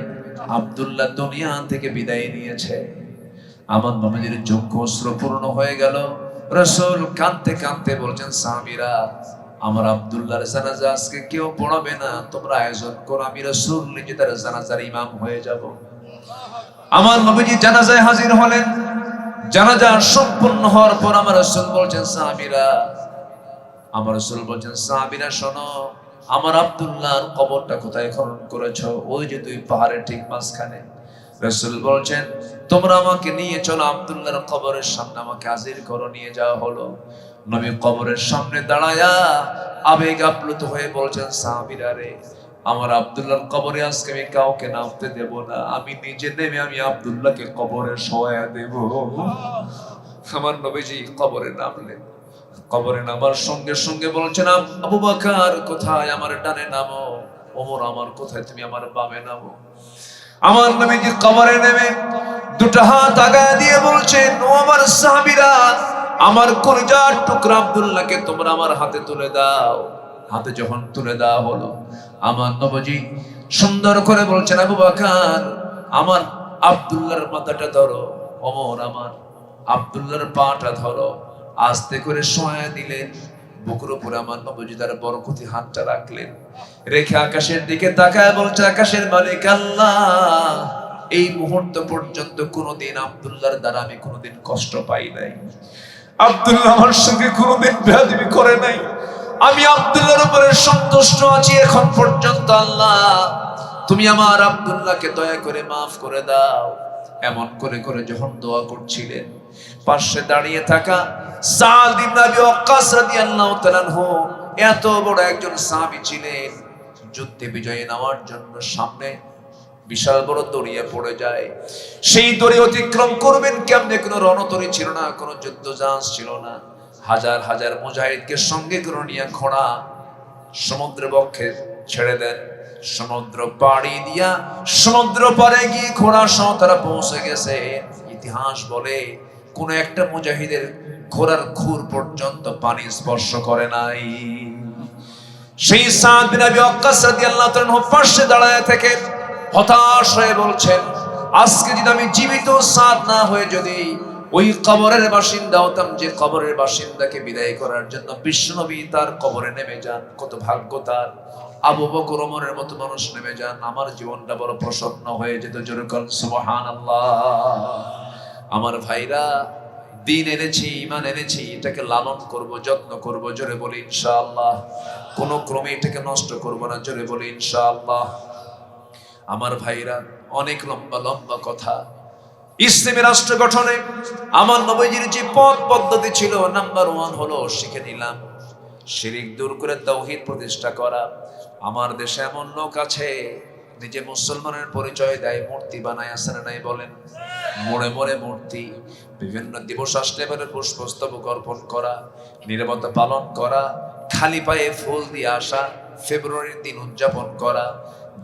A: আব্দুল্লাহ দুনিয়া থেকে বিদায় নিয়েছে। আমার নবীর চক্ষু অশ্রুপূর্ণ হয়ে গেল। রাসূল কাঁদতে কাঁদতে বলছেন, সাহাবীরা আমার আব্দুল্লাহর জানাজা আজকে কেউ পড়াবে না, তোমরা আয়োজন করো, আমি রাসূল নিজে তার জানাজার ইমাম হয়ে যাব। আমার নবীজি জানাজায় হাজির হলেন। জানাজা সম্পূর্ণ হওয়ার পর আমার রাসূল বলছেন, সাহাবীরা শোনো, আমার আব্দুল্লাহর কবরটা কোথায় খনন করেছো? ওই যে 2 পাহাড়ের ঠিক মাঝখানে। রাসূল বলছেন, তোমরা আমাকে নিয়ে চলো আব্দুল্লাহর কবরের সামনে, আমাকে হাজির করো। নিয়ে যাওয়া হলো। নবী কবরের সামনে দাঁড়ায়া আবেগ আপ্লুত হয়ে বলছেন, সাহাবীরা রে, আমার আব্দুল্লাহর কবরে আজকে আমি কাউকে নামতে দেব না, আমি নিজে নেমে আমি আব্দুল্লাহকে কবরে শোয়া দেব। আমার নবীজি কবরে নামলেন। কবরে নামার সঙ্গে সঙ্গে বলছেন, আবু বকর কোথায়? আমার ডানে নামো। ওমর আমার কোথায়? তুমি আমার বামে নামো। আমার নবীজি কবরে নেমে 2টা হাত আগায় দিয়ে বলছেন, ও আমার সাহাবীরা, আমার কলিজার টুকরা আব্দুল্লাহকে তোমরা আমার হাতে তুলে দাও। হাতে যখন তুলে দেওয়া হলো, আমার নবীজি সুন্দর করে বলছেন, আবু বকর আমার আব্দুল্লাহর মাথাটা ধরো, ওমর আমার আব্দুল্লাহর পাটা ধরো। আস্তে করে শোয়া দিলেন। বুকের উপরে আমার নবীজি তার বরকতি হাতটা রাখলেন, রেখে আকাশের দিকে তাকায় বলছে, আকাশের মালিক আল্লাহ, এই মুহূর্ত পর্যন্ত কোনোদিন আব্দুল্লাহর দ্বারা আমি কোনোদিন কষ্ট পাই নাই, আব্দুল্লাহ আমার সঙ্গে কোনোদিন বেয়াদবি করে নাই, আমি আব্দুল্লাহর উপরে সন্তুষ্ট আছি এখন পর্যন্ত। আল্লাহ তুমি আমার আব্দুল্লাহকে দয়া করে মাফ করে দাও। এমন করে করে যখন দোয়া করছিলেন, পাশে দাঁড়িয়ে থাকা সাদ ইবনে আবি ওয়াক্কাস রাদিয়াল্লাহু তাআলা আনহু, এত বড় একজন সাহাবী ছিলেন, যুদ্ধে বিজয়ী নেওয়ার জন্য সামনে বিশাল বড় দড়িয়ে পড়ে যায়। সেই দড়ি অতিক্রম করবেন কেমনে? কোনো রণতরী ছিল না, কোনো যুদ্ধ জাহাজ ছিল না। হাজার হাজার মুজাহিদকে সঙ্গে করে নিয়ে ঘোড়া সমুদ্র বক্ষে ছেড়ে দেন। সমুদ্র পাড়ি দিয়া সমুদ্র পারে গিয়ে ঘোড়া সহ তারা পৌঁছে গেছে। ইতিহাস বলে কোন একটা মুজাহিদের ঘোড়ার খুর পর্যন্ত পানি স্পর্শ করে নাই। সেই সাদ বিন আবি ওয়াক্কাস রাদিয়াল্লাহু তাআলা পাশে দাঁড়ায় থেকে হতাশ হয়ে বলছেন, আজকে যদি আমি জীবিত সাদ না হয়ে যদি ওই কবরের বাসিন্দা হতাম, যে কবরের বাসিন্দাকে বিদায় করার জন্য বিশ্বনবী তার কবরে নেমে যান, কত ভাগ্য তার। আবু বকর ওমরের মতো মানুষ নেমে যান, আমার জীবনটা বড় প্রসন্ন হয়ে যেত। জোরে বলেন সুবহানাল্লাহ। আমার ভাইরা, দিন এনেছি, ঈমান এনেছি, এটাকে লালন করব, যত্ন করব। জোরে বলি ইনশাআল্লাহ। কোন ক্রমে এটাকে নষ্ট করব না। জোরে বলি ইনশাআল্লাহ। আমার ভাইরা, অনেক লম্বা লম্বা কথা। ইসলামী রাষ্ট্র গঠনে আমার নবীজির যে পথ পদ্ধতি ছিল, নাম্বার 1 হলো শিখে নিলাম শিরক দূর করে তাওহীদ প্রতিষ্ঠা করা। আমার দেশে এমন লোক আছে নিজে মুসলমানের পরিচয় দেয়, মূর্তি বানায়, আছে না নাই বলেন? মোড়ে মোড়ে মূর্তি, বিভিন্ন দিবস আসলে এবারে পুষ্পস্তবক অর্পণ করা, নীরবতা পালন করা, খালি পায়ে ফুল দিয়ে আসা, ফেব্রুয়ারির দিন উদযাপন করা।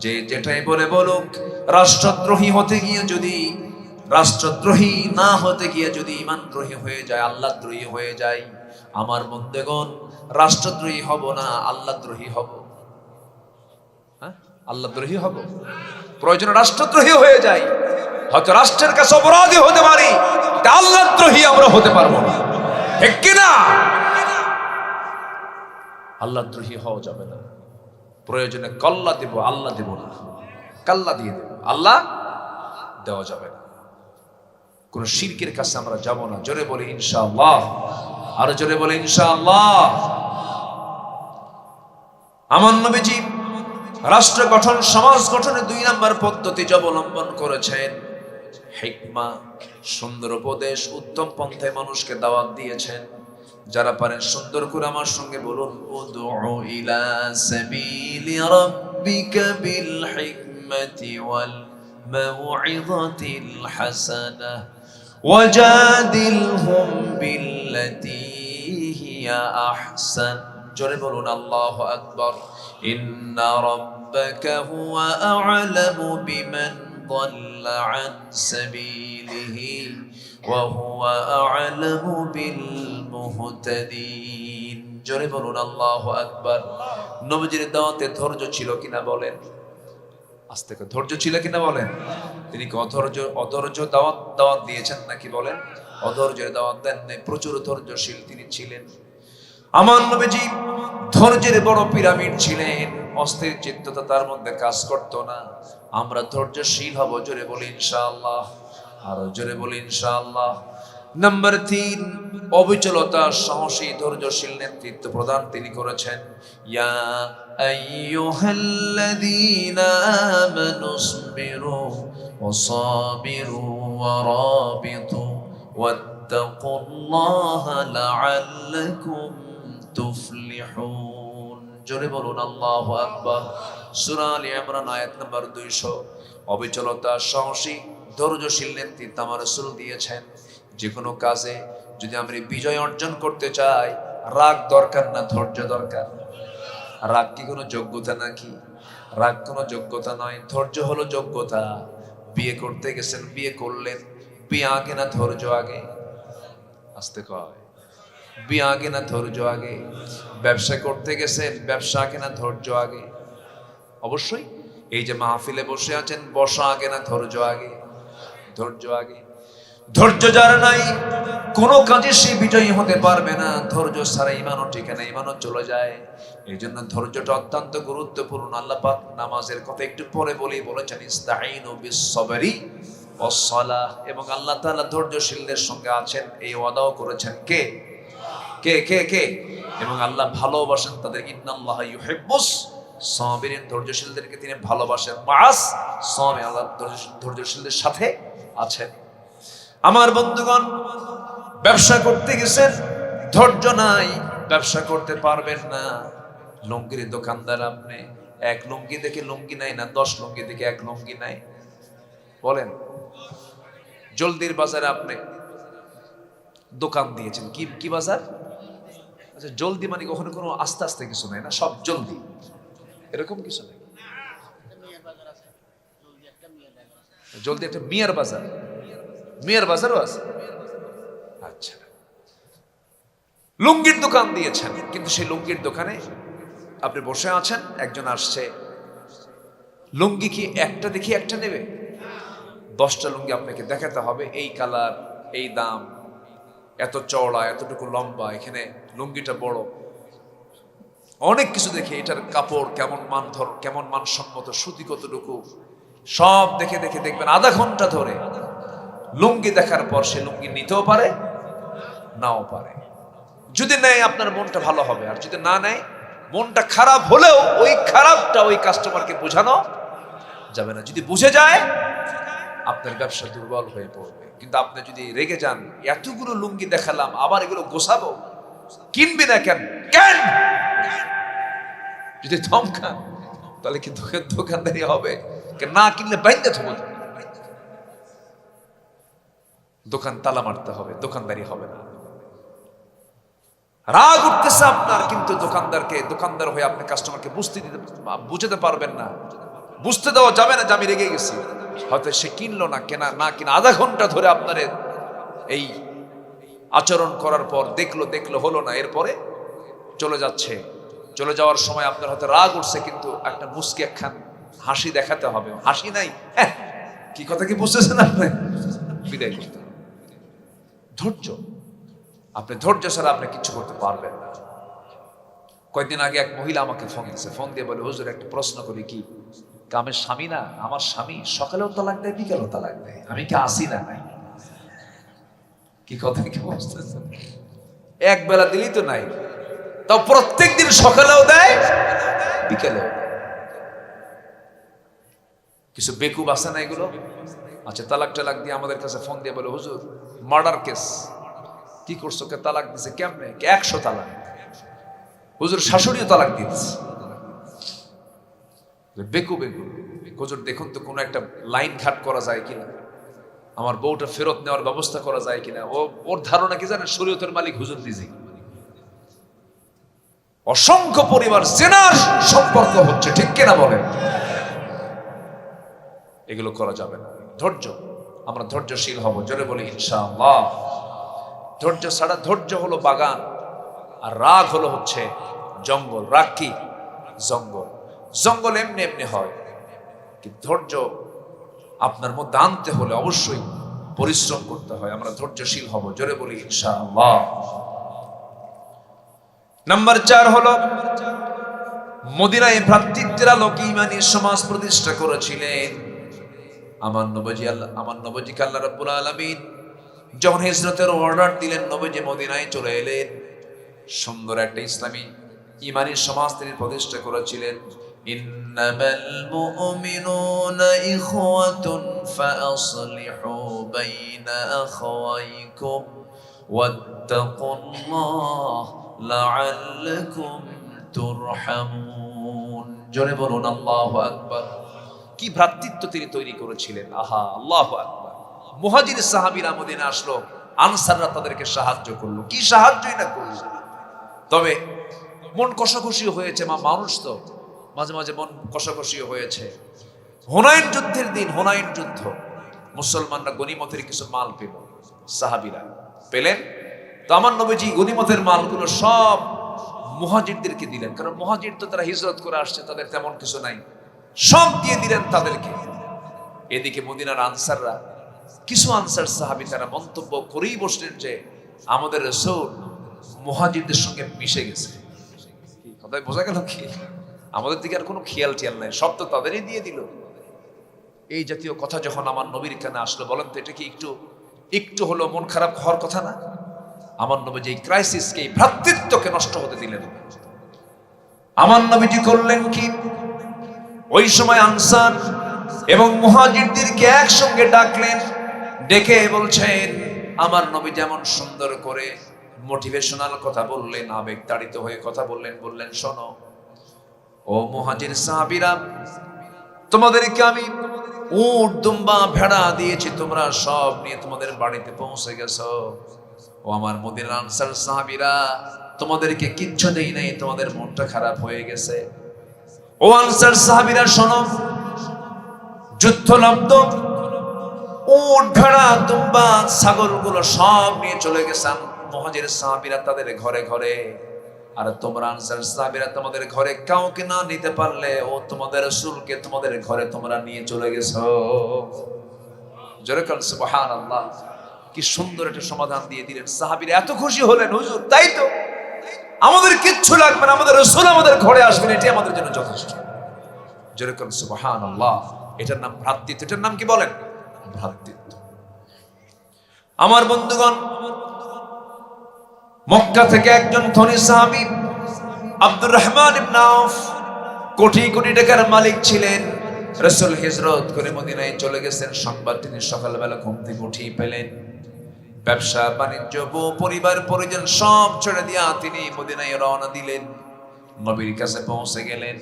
A: যে যেটাই বলে বলুক, রাষ্ট্রদ্রোহী হতে গিয়ে যদি, রাষ্ট্রদ্রোহী না হতে গিয়ে যদি ইমানদ্রোহী হয়ে যায়, আল্লাহদ্রোহী হয়ে যায়, আমার বন্দেগণ রাষ্ট্রদ্রোহী হব না, আল্লাহদ্রোহী হব। হ্যাঁ, আল্লাহদ্রোহী হব, প্রয়োজনে রাষ্ট্রদ্রোহী হয়ে যায়। হয়তো রাষ্ট্রের কাছে অপরাধী হতে পারি, আল্লাহদ্রোহী আমরা হতে পারবো না, ঠিক কিনা? আল্লাহদ্রোহী হওয়া যাবে না। প্রয়োজনে কল্লা দেব, আল্লাহ দেব না, কাল্লা দিয়ে দেব, আল্লাহ দেওয়া যাবে না। কোন শিরকের কাছে আমরা যাব না। জোরে বলি ইনশাআল্লাহ, আরো জোরে বলি ইনশাআল্লাহ। আমার নবীজি রাষ্ট্র গঠন, সমাজ গঠনে 2 নম্বর পদ্ধতি অবলম্বন করেছেন। হিকমা, সুন্দর উপদেশ, উত্তম পন্থায় মানুষকে দাওয়াত দিয়েছেন। যারা পারেন সুন্দর করে আমার সঙ্গে বলুন, উদউ ইলা সাবিলি রাব্বিকা বিল হিকমাতি ওয়াল মাউইযাতিল হাসানাহ ওয়াজাদিলহুম বিল্লাতী হিয়া আহসান। জোরে বলুন আল্লাহু আকবার। ইন্না রাব্বাকা হুয়া আ'লামু বিমান ضل عن سبيله وهو أعلم بالمهتدين। জোরে বলুন আল্লাহু আকবার। নবীজির দাওয়াতে ধৈর্য ছিল কিনা বলেন? আস্তে করে, ধৈর্য ছিল কিনা বলেন? তিনি কি অধৈর্য দাওয়াত দিয়েছেন নাকি বলেন? অধৈর্যের দাওয়াত দেন নাই, প্রচুর ধৈর্যশীল তিনি ছিলেন। আমার নবীজি ধৈর্যের বড় পিরামিড ছিলেন, অস্থির চিত্ততা তার মধ্যে কাজ করতো না। আমরা ধৈর্যশীল হব, জোরে বলি ইনশাআল্লাহ, আরো জোরে বলি ইনশাআল্লাহ। নাম্বার 3, অবিচলতা, সাহসী, ধৈর্যশীল নেতৃত্ব প্রদান তিনি করেছেন। ইয়া আইয়ুহাল্লাযীনা আমানুসবিরু ওয়াসাবিরু ওয়ারাবিতু ওয়াত্তাকুল্লাহা লাআল্লাকুম তুফলিহুন। জোরে বলুন আল্লাহু আকবার। সূরা আলে ইমরান আয়াত নাম্বার 200। অবিচলতা, সাহসী, ধৈর্যশীল নেতৃত্ব আমার রাসূল দিয়েছেন। যে কোনো কাজে যদি আমরা বিজয় অর্জন করতে চাই, রাগ দরকার না, ধৈর্য দরকার। রাগ কি কোনো যোগ্যতা নাকি? রাগ কোনো যোগ্যতা নয়, ধৈর্য হলো যোগ্যতা। বিয়ে করতে গেছেন, বিয়ে করলেন, বিয়ে আগে না ধৈর্য আগে? আসতে কয়, বিয়ে আগে না ধৈর্য আগে? ব্যবসা করতে গেছেন, ব্যবসা আগে না ধৈর্য আগে? অবশ্যই। এই যে মাহফিলে বসে আছেন, বসা আগে না ধৈর্য আগে? ধৈর্য আগে। ধৈর্য যার নাই, কোনো কাজে সে বিজয়ী হতে পারবে না। ধৈর্য ছাড়া ইমানও টিকে না, ইমানও চলে যায়। এই জন্য ধৈর্যটা অত্যন্ত গুরুত্বপূর্ণ। আল্লাহ পাক নামাজের কথা একটু পরে বলেছেন, ইস্তাঈনু বিস-সাবরি ওয়াস-সালাহ। এবং আল্লাহ তাআলা ধৈর্যশীলদের সঙ্গে আছেন, এই ওয়াদাও করেছেন। কে কে কে কে? এবং আল্লাহ ভালোবাসেন তাদের। ইন্নাল্লাহা ইউহিব্বুস সাবিরিন, ধৈর্যশীলদেরকে তিনি ভালোবাসেন। মাআস সাবির, আল্লাহ ধৈর্যশীলদের সাথে আছেন। আমার বন্ধুগণ, ব্যবসা করতে গেছেন, ধৈর্য নাই, ব্যবসা করতে পারবেন না। লুঙ্গির দোকানদার, আপনি এক লুঙ্গি দেখে লুঙ্গি নাই না, 10 লুঙ্গি দেখে এক লুঙ্গি নাই? বলেন। জলদির বাজারে আপনি দোকান দিয়েছেন, কি বাজার? আচ্ছা, জলদি মানে কখনো কোনো আস্তে আস্তে কিছু নাই না, সব জলদি, এরকম কিছু নেই। জলদি একটা মিয়ার বাজার, মিয়ার বাজারও আছে। আচ্ছা, লুঙ্গির দোকান দিয়েছেন, কিন্তু সেই লুঙ্গির দোকানে আপনি বসে আছেন, একজন আসছে, লুঙ্গি কি একটা দেখি একটা নেবে? 10টা লুঙ্গি আপনাকে দেখাতে হবে, এই কালার, এই দাম, এত চওড়া, এতটুকু লম্বা, এখানে লুঙ্গিটা বড়, অনেক কিছু দেখে এটার কাপড় কেমন কেমন মানসম্মত, সুতি কতটুকু, সব দেখে দেখে দেখবেন আধা ঘন্টা ধরে। লুঙ্গি দেখার পর সে লুঙ্গি নিতেও পারে, নাও পারে। যদি নেয় আপনার মনটা ভালো হবে, আর যদি না নেয়, মনটা খারাপ হলেও ওই খারাপটা ওই কাস্টমারকে বোঝানো যাবে না। যদি বুঝে যায়, আপনার ব্যবসা দুর্বল হয়ে পড়বে। কিন্তু আপনি যদি রেগে যান, এতগুলো লুঙ্গি দেখালাম, আবার এগুলো গোছাবো, কিনবি না কেন? কেন? যদি ধমকান, তাহলে কি দোকানদারি হবে? না কিনলে বাইন্দা থাকবো। দোকান তালা মারতে হবে, দোকানদারি হবে না। রাগ উঠতেছে আপনার, কিন্তু দোকানদার হয়ে আপনি কাস্টমারকে বুঝাতে পারবেন না, বুঝতে দেওয়া যাবে না যে আমি রেগে গেছি। হয়তো সে কিনলো না, কিনা আধা ঘন্টা ধরে আপনার এই আচরণ করার পর দেখলো হলো না, এরপরে চলে যাচ্ছে। চলে যাওয়ার সময় আপনার হয়তো রাগ উঠছে, কিন্তু একটা মুস্কি একখান হাসি দেখাতে হবে। হাসি নাই, কি কথা কি বুঝতেছেন আপনি? বিদায় করতে হবে। ধৈর্য, আপনি ধৈর্য ছাড়া আপনি কিছু করতে পারবেন না। কয়েকদিন আগে এক মহিলা আমাকে ফোন দিয়ে বলে, হুজুর একটা প্রশ্ন করি, কি আমার স্বামী না, আমার স্বামী সকালেও তালাক দেয়, বিকালেও তালাক দেয়, আমি কি আসি না? নাই। কি কথা কি বুঝতেছেন? এক বেলা দিলেই তো নাই, তাও প্রত্যেক দিন সকালেও দেয়, বিকালেও। কিছু বেকুব আছে না এগুলো। আচ্ছা, তালাক দিয়ে আমাদের কাছে ফোন দিয়ে বলে, হুজুর মার্ডার কেস, কি করছো? কে তালাক দিছে? কেমনে? 100 তালাক। হুজুর শাশুড়িও তালাক দিচ্ছে। বেকু হুজুর দেখুন তো কোনো একটা লাইন ঘাট করা যায় কিনা, আমার বউটা ফেরত নেওয়ার ব্যবস্থা করা যায় কিনা। ওর ধারণা কি জানেন? শরীয়তের মালিক হুজুর নিজে। অসংখ্য পরিবার জেনার সম্পর্ক হচ্ছে, ঠিক কিনা বলেন? এগুলো করা যাবে না। ধৈর্য, আমরা ধৈর্যশীল হব, জোরে বলি ইনশাআল্লাহ। ধৈর্য ছাড়া, ধৈর্য হলো বাগান, আর রাগ হচ্ছে জঙ্গল। রাগ কি? জঙ্গল এমনি হয়, কিন্তু ধৈর্য আপনার মধ্যে আনতে হলে অবশ্যই পরিশ্রম করতে হয়। আমরা ধৈর্যশীল হব, জোরে বলি ইনশাআল্লাহ। নাম্বার 4 হলো, মদিনায় ভ্রাতৃত্বের আলোকে ঈমানী সমাজ প্রতিষ্ঠা করেছিলেন আমার নবীজি আল্লাহ রাব্বুল আলামিন যখন হিজরতের অর্ডার দিলেন, নবীজি মদিনায় চলে এলেন। সুন্দর একটা ইসলামী ঈমানী সমাজ তিনি প্রতিষ্ঠা করেছিলেন। ইন্নামাল মুমিনুনা ইখওয়াতুন ফাআসলিহু বাইনা আখাওয়াইকুম ওয়াত্তাকুল্লাহ লাআল্লাকুম তুরহামুন। জোরে বলুন আল্লাহু আকবার। কি ভ্রাতৃত্ব তিনি তৈরি করেছিলেন! আহা, আল্লাহু আকবার। মুহাজির সাহাবীরা মদিনা আসলো, আনসাররা তাদেরকে সাহায্য করলো। কি সাহায্যই না করলো। তবে মন কষাকষি হয়েছে, মানুষ তো মাঝে মাঝে মন কষাকষি হয়েছে। হুনাইন যুদ্ধের দিন, হুনাইন যুদ্ধ, মুসলমানরা গনিমতের কিছু মাল পেল, সাহাবীরা পেলেন। তো আমার নবীজি গনিমতের মালগুলো সব মুহাজিরদেরকে দিলেন, কারণ মুহাজির তো তারা হিজরত করে আসছে, তাদের তেমন কিছু নাই, সব দিয়ে দিলেন তাদেরকে। এদিকে মদিনার আনসাররা, কিছু আনসার সাহাবী তারা মন্তব্য করেই বসলেন যে আমাদের রাসূল মুহাজিরদের সঙ্গে মিশে গেছে। কথায় বোঝা গেল কি? আমাদের দিকে আর কোনো খেয়াল নাই, সব তো তাদেরই দিয়ে দিল। এই জাতীয় কথা যখন আমার নবীর কানে আসলো, বলেন তো এটা কি একটু হলো মন খারাপ হওয়ার কথা না? আমার নবীজি এই ক্রাইসিসকে, এই ভ্রাতৃত্বকে নষ্ট হতে দিলেন। আমার নবীজি করলেন কি? ওই সময় আনসার এবং মুহাজিরদেরকে একসঙ্গে ডাকলেন, ডেকে বলছেন, আমার নবী যেমন সুন্দর করে মোটিভেশনাল কথা বললেন, আবেগ তাড়িত হয়ে কথা বললেন, শোনো ও মুহাজির সাহাবীরা, তোমাদেরকে আমি উট, দুম্বা, ভেড়া দিয়েছি, তোমরা সব নিয়ে তোমাদের বাড়িতে পৌঁছে গেছো। ও আমার মদিনার আনসার সাহাবীরা, তোমাদেরকে কিচ্ছু দেই নাই, তোমাদের মনটা খারাপ হয়ে গেছে। ও আনসার সাহাবীরা শোনো, যুদ্ধ লব্ধ উট, ভেড়া, দুম্বা, ছাগলগুলো সব নিয়ে চলে গেছেন মুহাজির সাহাবীরা তাদের ঘরে ঘরে। আর তোমরা আনসার সাহাবীরা তোমাদের ঘরে কাউকে না নিতে পারলে, ও তোমাদের রাসূলকে তোমাদের ঘরে তোমরা নিয়ে চলে গেছো। জোরে বলেন সুবহানাল্লাহ। কি সুন্দর একটা সমাধান দিয়ে দিলেন। সাহাবীরা এত খুশি হলেন, হুজুর তাই তো, আমাদের কিচ্ছু লাগবে না, আমাদের রাসূল আমাদের ঘরে আসবেন, এটাই আমাদের জন্য যথেষ্ট। জোরে বলেন সুবহানাল্লাহ। এটার নাম ভ্রাতৃত্ব। এটার নাম কি বলেন? ভ্রাতৃত্ব। আমার বন্ধুগণ, মক্কা থেকে একজন ধনী সাহাবী আব্দুর রহমান ইবনে আউফ, কোটি কোটি টাকার মালিক ছিলেন। রাসূল হিজরত করে মদিনায় চলে গেছেন, সংবাদ তিনি সকালবেলা ঘুম থেকে উঠেই পেলেন। ব্যবসা বাণিজ্য, বউ, পরিবার, পরিজন সব ছেড়ে দিয়া তিনি মদিনায় রওনা দিলেন। নবীর কাছে পৌঁছে গেলেন।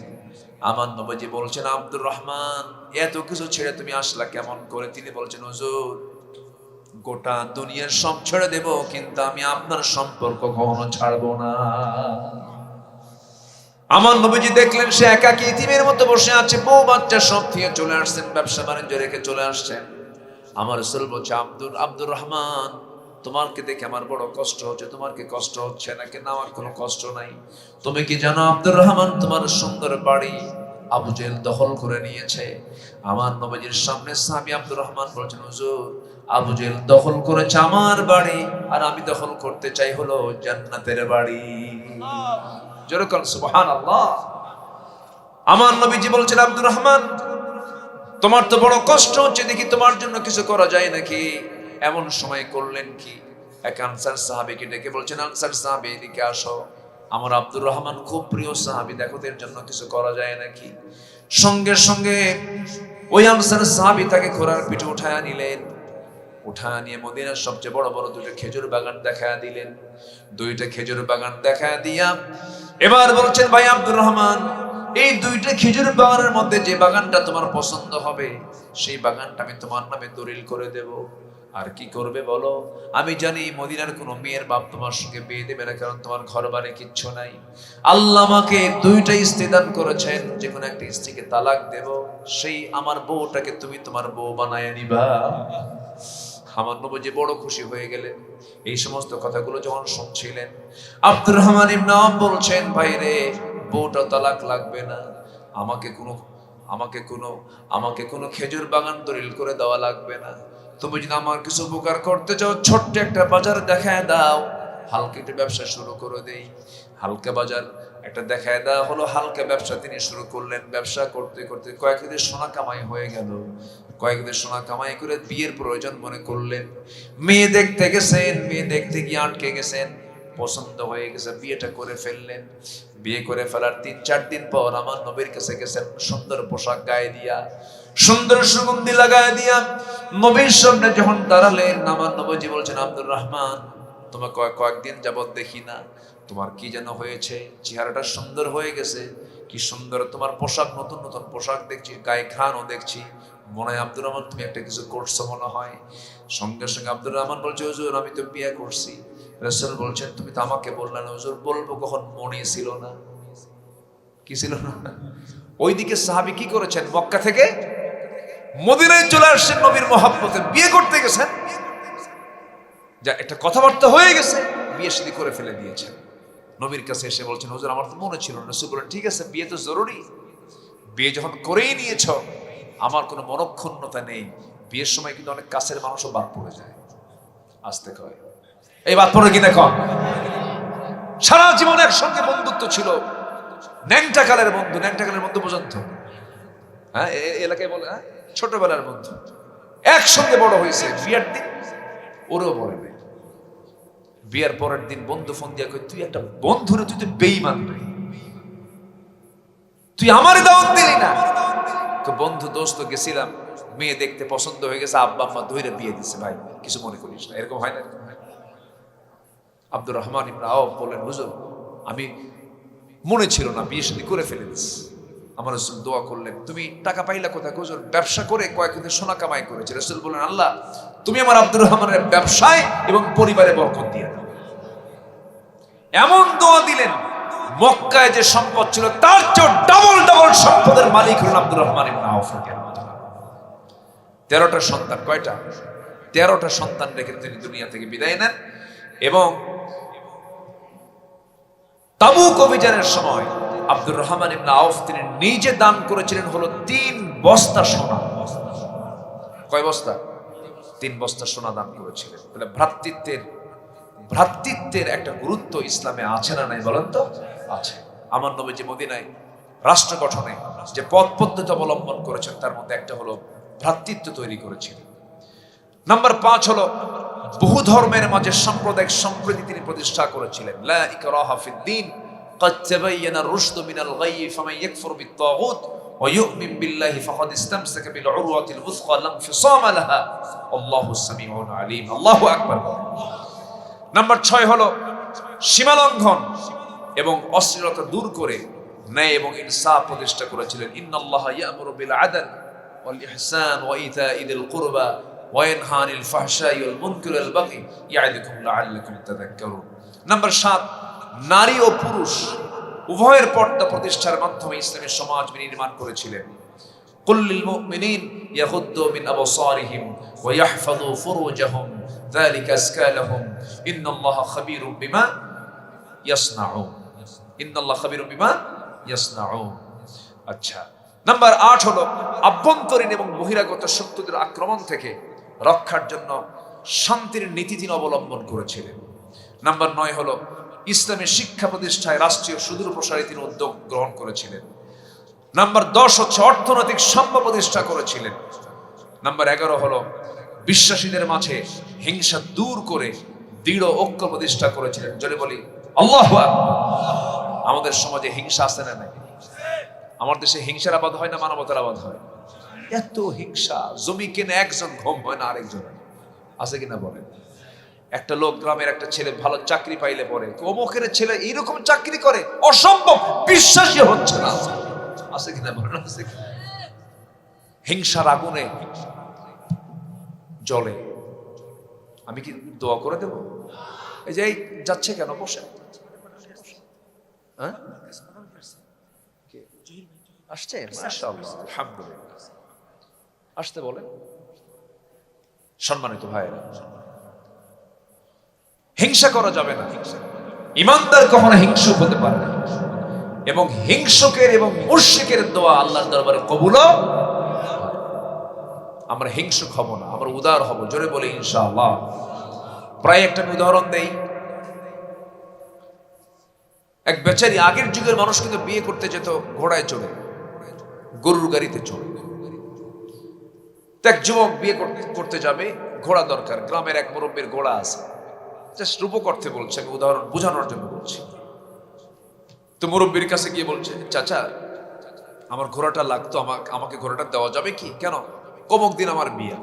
A: আমার নবীজি বলছেন, আব্দুর রহমান, এত কিছু ছেড়ে তুমি আসলা কেমন করে? তিনি বলছেন, হুজুর গোটা দুনিয়ার সব ছেড়ে দেব, কিন্তু আমি আপনার সম্পর্ক কখনো ছাড়বো না। আমার নবীজি দেখলেন সে একাকী ইতিমের মতো বসে আছে, বউ বাচ্চা সব থেকে চলে আসছেন, ব্যবসা বাণিজ্য রেখে চলে আসছেন। আমার রাসূল বলছে, আব্দুর রহমান, তোমাকে দেখে আমার বড় কষ্ট হচ্ছে। তোমার কি কষ্ট হচ্ছে নাকি? না, আমার কোনো কষ্ট নাই। তুমি কি জানো আব্দুর রহমান, তোমার সুন্দর বাড়ি আবু জেহেল দখল করে নিয়েছে। আমার নবীজির সামনে সাহাবী আব্দুর রহমান বলছেন, হুজুর, আবু জেহেল দখল করেছে আমার বাড়ি, আর আমি দখল করতে চাই হলো জান্নাতের বাড়ি। যেরকম সুবহানাল্লাহ। আমার নবীজি বলছেন, আব্দুর রহমান, তোমার তো বড় কষ্ট হচ্ছে, দেখি তোমার জন্য কিছু করা যায় নাকি। এমন সময় করলেন কি, এক আনসার সাহাবীকে ডেকে বলছেন, আনসার সাহাবী, এদিকে আসো, আমার আব্দুর রহমান খুব প্রিয় সাহাবী, দেখো এর জন্য কিছু করা যায় নাকি। সঙ্গে সঙ্গে ওই আনসার সাহাবী তাকে ঘোড়ার পিঠে উঠায়া নিলেন। উঠায়া নিয়ে মদিনার সবচেয়ে বড় বড় দুটো খেজুর বাগান দেখায়া দিলেন। দুইটা খেজুর বাগান দেখায়া দিয়া এবার বলছেন, ভাই আব্দুর রহমান, এই দুইটা খেজুর বাগানের মধ্যে যে বাগানটা তোমার পছন্দ হবে, সেই বাগানটা আমি তোমার নামে দলিল করে দেব। আর কি করবে বলো? আমি জানি মদিনার কোনো মেয়ের বাপ তোমার সঙ্গে বিয়ে দেবে না, কারণ তোমার ঘর বাড়ি কিচ্ছু নাই। আল্লাহ আমাকে দুইটা স্ত্রী দান করেছেন, যে কোনো একটা স্ত্রীকে তালাক দেব, সেই আমার বউটাকে তুমি তোমার বউ বানায় নিবা। আমার নবীজি বড় খুশি হয়ে গেলেন। এই সমস্ত কথাগুলো যখন শুনছিলেন, আব্দুর রহমান ইবনে আওফ বলছেন, ভাই রে, বউটা তালাক লাগবে না, আমাকে কোনো খেজুর বাগান দলিল করে দেওয়া লাগবে না। তুমি যদি আমার কিছু উপকার করতে চাও, ছোট্ট একটা বাজার দেখায় দাও, হালকা একটা ব্যবসা শুরু করে দেই। হালকা বাজার একটা দেখায় দেওয়া হলো, হালকা ব্যবসা তিনি শুরু করলেন। ব্যবসা করতে করতে কয়েকদিন সোনা কামাই হয়ে গেল। কয়েকদিন সোনা কামাই করে বিয়ের প্রয়োজন মনে করলেন। মেয়ে দেখতে গেছেন, মেয়ে দেখতে গিয়ে আটকে গেছেন, পছন্দ হয়ে গেছে, বিয়েটা করে ফেললেন। বিয়ে করে ফেলার 3-4 দিন পর আমার নবীর কাছে গেছেন, সুন্দর পোশাক গায়ে দিয়া, সুন্দর সুগন্ধি লাগায় দিয়া নবীর সামনে যখন দাঁড়ালেন, আমার নবীজি বলছেন, আব্দুর রহমান, তোমাকে কয়েকদিন যাবত দেখি না, তোমার কি যেন হয়েছে? চেহারাটা সুন্দর হয়ে গেছে, কি সুন্দর তোমার পোশাক, নতুন নতুন পোশাক দেখছি, গায়ে ঘ্রাণও দেখছি, মনে হয় আব্দুর রহমান তুমি একটা কিছু করছো মনে হয়। সঙ্গে সঙ্গে আব্দুর রহমান বলছে, হুজুর, আমি তো বিয়ে করছি। রাসূল বলছেন, তুমি তো আমাকে বললে না। হুজুর, বলবো কখন, মনে ছিল না। কি ছিল না? ওইদিকে সাহাবী কি করেছেন, মক্কা থেকে মদিনায় চলে আসছেন, নবীর মহব্বতে বিয়ে করতে গেছেন, যা একটা কথাবার্তা হয়ে গেছে, বিয়ে শাদী করে ফেলে দিয়েছেন। নবীর কাছে এসে বলছেন, হুজুর, আমার তো মনে ছিল না। রাসূল বলেন, ঠিক আছে, বিয়ে তো জরুরি, বিয়ে যখন করেই নিয়েছ, আমার কোনো মনক্ষুণ্ণতা নেই। বিয়ের সময় কিন্তু অনেক কাছের মানুষও বাদ পড়ে যায়, আসতে কয়, এই বাদ পড়ে কি দেখো, সারা জীবন একসঙ্গে বন্ধুত্ব ছিল, ন্যাংটাকালের বন্ধু, ন্যাংটাকালের বন্ধু পর্যন্ত, হ্যাঁ, এলাকায় বলে, হ্যাঁ, ছোটবেলার বন্ধু, একসঙ্গে বড় হয়েছে। বিয়ের দিন ওরও বলে নেই। বিয়ের পরের দিন বন্ধু ফোন দিয়া কই, তুই একটা বন্ধু রে, তুই তো বেঈমান রে, তুই আমার দাওয়াত দিলি না। তো বন্ধু, দোস্ত গেছিলাম, মেয়ে দেখতে পছন্দ হয়ে গেছে, আব্বা আম্মা ধইরা বিয়ে দিছে, ভাই কিছু মনে করিস না। এরকম হয় না? আব্দুর রহমান ইবনে আওফ বলেন, হুজুর, আমি মনে ছিল না, বিয়ে শাদী করে ফেলে দিছি। আমার রাসূল দোয়া করলেন, তুমি টাকা পাইলা কোথায়? হুজুর, ব্যবসা করে কয়েকদিন সোনা কামাই করেছে। রাসূল বলেন, আল্লাহ তুমি আমার আব্দুর রহমানের ব্যবসায় এবং পরিবারে বরকত দিয়ে দাও। এমন দোয়া দিলেন, মক্কায় যে সম্পদ ছিল তার চেয়ে ডাবল ডাবল সম্পদের মালিক হলেন আব্দুর রহমান ইবনে আওফ। 13টা সন্তান, কয়টা? 13টা সন্তান রেখে তিনি দুনিয়া থেকে বিদায় নেন। এবং তাবুক অভিযানের সময় আব্দুর রহমান ইবনে আওফ তিনি নিজে দান করেছিলেন হলো 3 বস্তা সোনা। কয় বস্তা? 3 বস্তা সোনা দান করেছিলেন। বলে ভ্রাতৃত্বের একটা গুরুত্ব ইসলামে আছে না নাই বলেন তো? আছে। আমার নবীজি মদিনায় রাষ্ট্র গঠনে যে পথ পদ্ধতি অবলম্বন করেছেন, তার মধ্যে একটা হলো ভ্রাতৃত্ব তৈরি করেছিলেন। নাম্বার 5 হলো বহু ধর্মের মাঝে সাম্প্রদায়িক সম্প্রীতি তিনি প্রতিষ্ঠা করেছিলেন। লা ইকরাহা ফিদ-দীন ক্বাদ তাবায়্যানা রুশদু মিনাল গায়য়্যি ফামান ইয়াকফুর বিত-তাগুত ওয়া ইউমিন বিল্লাহি ফাকাদ ইসতামসাকা বিল উরওয়াতিল উযকা লা ইনফিসামা লাহা আল্লাহু সামিউন আলীম। আল্লাহু আকবার। নাম্বার 6 হলো সীমালঙ্ঘন এবং অশ্লীলতা দূর করে ন্যায় এবং ইনসাফ প্রতিষ্ঠা করেছিলেন। ইন্নাল্লাহা ইয়া'মুরু বিল আদল ওয়াল ইহসান ওয়া ইতা'i যিল কুরবা وينهى عن الفحشاء والمنكر والبغي يعظكم لعلكم تذكرون। নাম্বার 7, নারী ও পুরুষ উভয়ের পর্দা প্রতিষ্ঠার মাধ্যমে ইসলামের সমাজ নির্মাণ করেছিলেন। قل للمؤمنين يغضوا من أبصارهم ويحفظوا فروجهم ذلك أزكى لهم إن الله خبير بما يصنعون إن الله خبير بما يصنعون। আচ্ছা, নাম্বার 8 হলো আভ্যন্তরীণ এবং বহিরাগত শত্রুদের আক্রমণ থেকে রক্ষার জন্য শান্তির নীতি তিনি অবলম্বন করেছিলেন। নাম্বার 9 হলো ইসলামের শিক্ষা প্রতিষ্ঠায় রাষ্ট্রীয় সুদূর প্রসারী তিনি উদ্যোগ গ্রহণ করেছিলেন। নাম্বার 10 হচ্ছে অর্থনৈতিক সাম্য প্রতিষ্ঠা করেছিলেন। নাম্বার 11 হলো বিশ্বাসীদের মাঝে হিংসা দূর করে দৃঢ় ঐক্য প্রতিষ্ঠা করেছিলেন। যদি বলি আল্লাহু আকবার। আমাদের সমাজে হিংসা আছে না নাই? আমার দেশে হিংসার আবাদ হয় না মানবতার আবাদ হয়? এত হিংসা, জমি কিনে একজন ঘুম হয় না আরেকজন, আছে কিনা বলেন? একটা লোক গ্রামের একটা ছেলে ভালো চাকরি পাইলে পরে অমুকের ছেলে এইরকম চাকরি করে, অসম্ভব, বিশ্বাসই হচ্ছে না, আছে কিনা বলেন? আছে কিনা? হিংসার আগুনে জ্বলে। আমি কি দোয়া করে দেব? এই যে যাচ্ছে কেন, বসে আসছে, মাশাআল্লাহ, আলহামদুলিল্লাহ, আসতে বলেন। সম্মানিত ভাইরা, হিংসা করা যাবে না। ইমানদার কখনো হিংসুক হতে পারে না, এবং হিংসুকের এবং মুশরিকের দোয়া আল্লাহর দরবারে কবুল। আমরা হিংসুক হব না, আমরা উদার হব। জোরে বলি ইনশাআল্লাহ। প্রায় একটা উদাহরণ দেই। এক বেচারি, আগের যুগের মানুষ কিন্তু বিয়ে করতে যেত ঘোড়ায় চড়ে, গরুর গাড়িতে চড়ে। এক যুবক বিয়ে করতে যাবে, ঘোড়া দরকার। গ্রামের এক মুরব্বীর ঘোড়া আছে, জাস্ট রূপক অর্থে বলছে, আমি উদাহরণ বোঝানোর জন্য বলছি। তো মুরব্বীর কাছে গিয়ে বলছে, চাচা আমার ঘোড়াটা লাগতো, আমাকে ঘোড়াটা দেওয়া যাবে কি? কেন? কমক দিন আমার বিয়ে।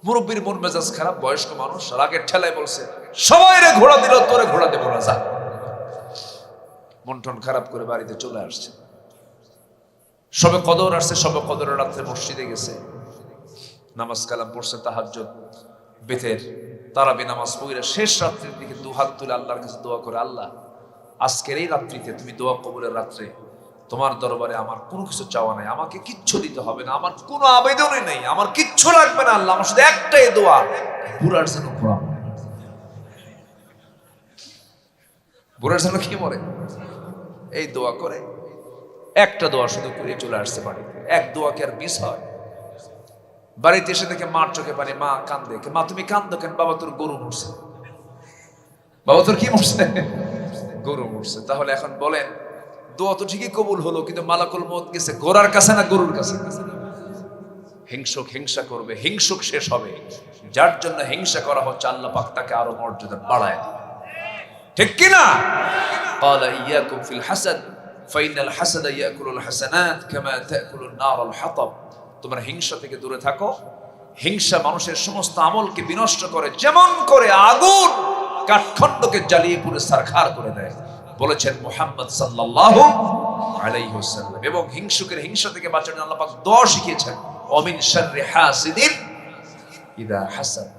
A: মুরব্বীর মন মেজাজ খারাপ, বয়স্ক মানুষ, রাগের ঠেলায় বলছে, সবাই রে ঘোড়া দিল, তোরে ঘোড়া দেবো না, যা। মন টন খারাপ করে বাড়িতে চলে আসছে। সবে কদর আসছে, সবে কদরের রাত্রে মসজিদে গেছে, নামাজ কালাম পড়ছে, তাহাজ্জুদ, বেতের তারাবি নামাজ পড়ে শেষ রাত্রির দিকে দুহাত তুলে আল্লাহর কাছে দোয়া করে, আল্লাহ আজকের এই রাত্রিতে তুমি দোয়া কবুলের রাত্রে তোমার দরবারে আমার কোনো কিছু চাওয়া নাই, আমাকে কিচ্ছু দিতে হবে না, আমার কোনো আবেদনই নেই, আমার কিচ্ছু লাগবে না আল্লাহ, আমার শুধু একটাই দোয়া, বুড়ার যেন ঘোড়া, বুড়ার যেন কি মরে, এই দোয়া করে। একটা দোয়া শুধু করে চলে আসতে পারি। এক দোয়া কি আর মিস হয়? বাড়িতে এসে দেখে মার চোখে পানি, মা কান্দে। মা তুমি কান্দো কেন? বাবা তোর গরু মরছে। বাবা তোর কি মরছে? গরু মরছে। তাহলে এখন বলেন, দোয়া তো ঠিকই কবুল হলো, কিন্তু মালাকুল মউত গেছে ঘোড়ার কাছে না গরুর কাছে? হিংসুক হিংসা করবে, হিংসুক শেষ হবে। যার জন্য হিংসা করা হচ্ছে, আল্লাহ পাক তাকে আরো মর্যাদা বাড়ায় দিবে, ঠিক কিনা? ক্বালা ইয়াকুম ফিল হাসাদ ফাইনাল হাসাদা ইয়াকুলুল হাসানাত কামা তাকুলুন নারুল হাতাব। তোমরা হিংসা থেকে দূরে থাকো। হিংসা মানুষের সমস্ত আমলকে বিনষ্ট করে, যেমন করে আগুন কাঠখণ্ডকে জ্বালিয়ে পুরো সারখার করে দেয়, বলেছেন মুহাম্মদ সাল্লাল্লাহু আলাইহি ওয়াসাল্লাম। এবং হিংসুকের হিংসা থেকে বাঁচার জন্য আল্লাহ পাক দোয়া শিখিয়েছেন, ওমিন শাররি হাসিদিন ইযা হাসাদ।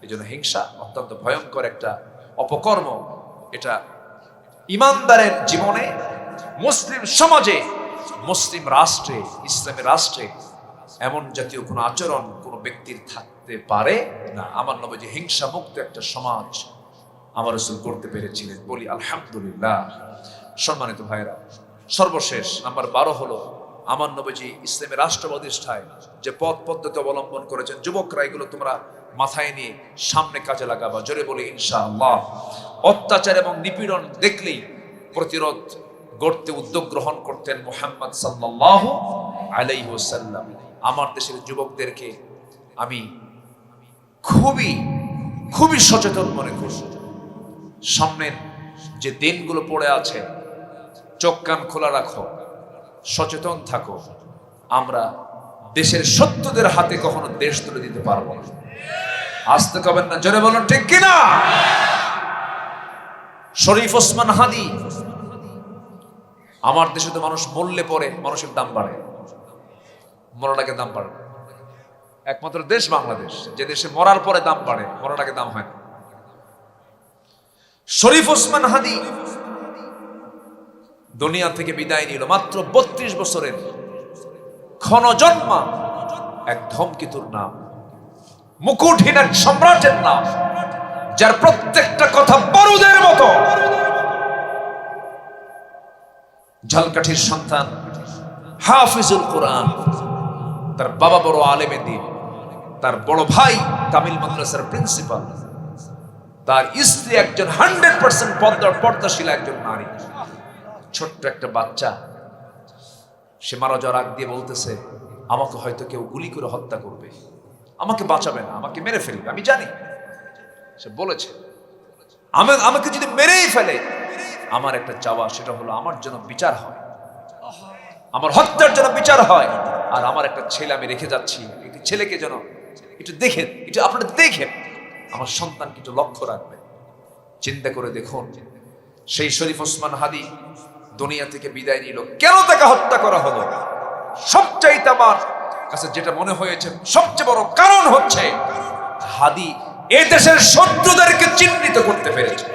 A: এজন্য হিংসা অত্যন্ত ভয়ঙ্কর একটা অপকর্ম। এটা ইমানদারের জীবনে, মুসলিম সমাজে, মুসলিম রাষ্ট্রে, ইসলামের রাষ্ট্রে এমন জাতীয় কোনো আচরণ কোনো ব্যক্তির থাকতে পারে না। আমার নবীজি হিংসা মুক্ত একটা সমাজ আমার রাসূল করতে পেরেছিলেন, বলি আলহামদুলিল্লাহ। সম্মানিত ভাইরা, সর্বশেষ নাম্বার 12 হলো আমার নবীজি ইসলামের রাষ্ট্র প্রতিষ্ঠায় যে পথ পদ্ধতি অবলম্বন করেছেন। যুবকরা এগুলো তোমরা মাথায় নিয়ে সামনে কাজে লাগাবা। জোরে বলি ইনশাআল্লাহ। অত্যাচার এবং নিপীড়ন দেখলেই প্রতিরোধ গড়তে উদ্যোগ গ্রহণ করতেন মুহাম্মদ সাল্লাল্লাহু আলাইহি ওয়াসাল্লাম। আমার দেশের যুবকদেরকে আমি খুবই সচেতন মনে করি। সামনের যে দিনগুলো পড়ে আছে, চোখ কান খোলা রাখো, সচেতন থাকো। আমরা দেশের শত্রুদের হাতে কখনো দেশ তুলে দিতে পারবো না। আসতে কবেন না, জোরে বলুন ঠিক কিনা? শরীফ ওসমান হাদি, আমার দেশে তো মানুষ মরলে পরে মানুষের দাম বাড়ে, মরাটাকে দাম বাড়ে। একমাত্র দেশ বাংলাদেশ যে দেশে মরার পরে দাম বাড়ে, মরার আগে দাম হয় না। শরীফ ওসমান হাদি দুনিয়া থেকে বিদায় নিল মাত্র 32 বছরের ক্ষণজন্মা এক ধমকিতুর নাম, মুকুটহীন এক সম্রাটের নাম, যার প্রত্যেকটা কথা বারুদের মতো। ঝালকাঠির সন্তান, হাফিজুল কোরআন, তার বাবা বড় আলেমে দ্বীন, তার বড় ভাই কামিল মাদ্রাসার প্রিন্সিপাল, তার স্ত্রী একজন 100% পর্দাশীল একজন নারী। ছোট্ট একটা বাচ্চা, সে মারা যাওয়ার আগ দিয়ে বলতেছে, আমাকে হয়তো কেউ গুলি করে হত্যা করবে, আমাকে বাঁচাবে না, আমাকে মেরে ফেলবে, আমি জানি। সে বলেছে আমাকে যদি মেরেই ফেলে, আমার একটা চাওয়া, সেটা হলো আমার জন্য বিচার হয়, আমার হত্যার জন্য বিচার হয়। আর আমার একটা ছেলে আমি রেখে যাচ্ছি, একটি ছেলেকে যেন একটু দেখেন, একটু আপনারা দেখেন, আমার সন্তানকে একটু লক্ষ্য রাখবে। চিন্তা করে দেখুন, সেই শরীফ ওসমান হাদি দুনিয়া থেকে বিদায় নিল। কেন তাকে হত্যা করা হলো? সবচাইতে আমার কাছে যেটা মনে হয়েছে সবচেয়ে বড় কারণ হচ্ছে, হাদি এই দেশের শত্রুদেরকে চিহ্নিত করতে পেরেছে।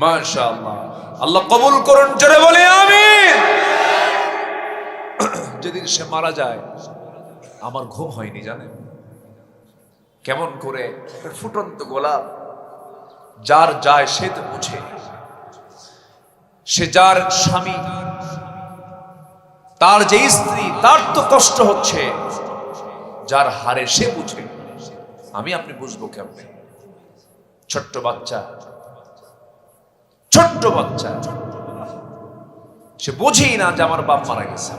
A: মাশাআল্লাহ, আল্লাহ কবুল করুন, জোরে বলে আমিন। যেদিন সে মারা যায়, আমার ঘুম হয়নি জানেন। কেমন করে ফুটন্ত গোলাপ, যার যায় সে তো বুঝে, সে যার স্বামী, তার যে স্ত্রী, তার তো কষ্ট হচ্ছে, যার হারে সে বুঝে, আমি আপনি বুঝবো কেমনে? ছোট্ট বাচ্চা, ছোট্ট বাচ্চা, সে বুঝেই না যে আমার বাপ মারা গেছে।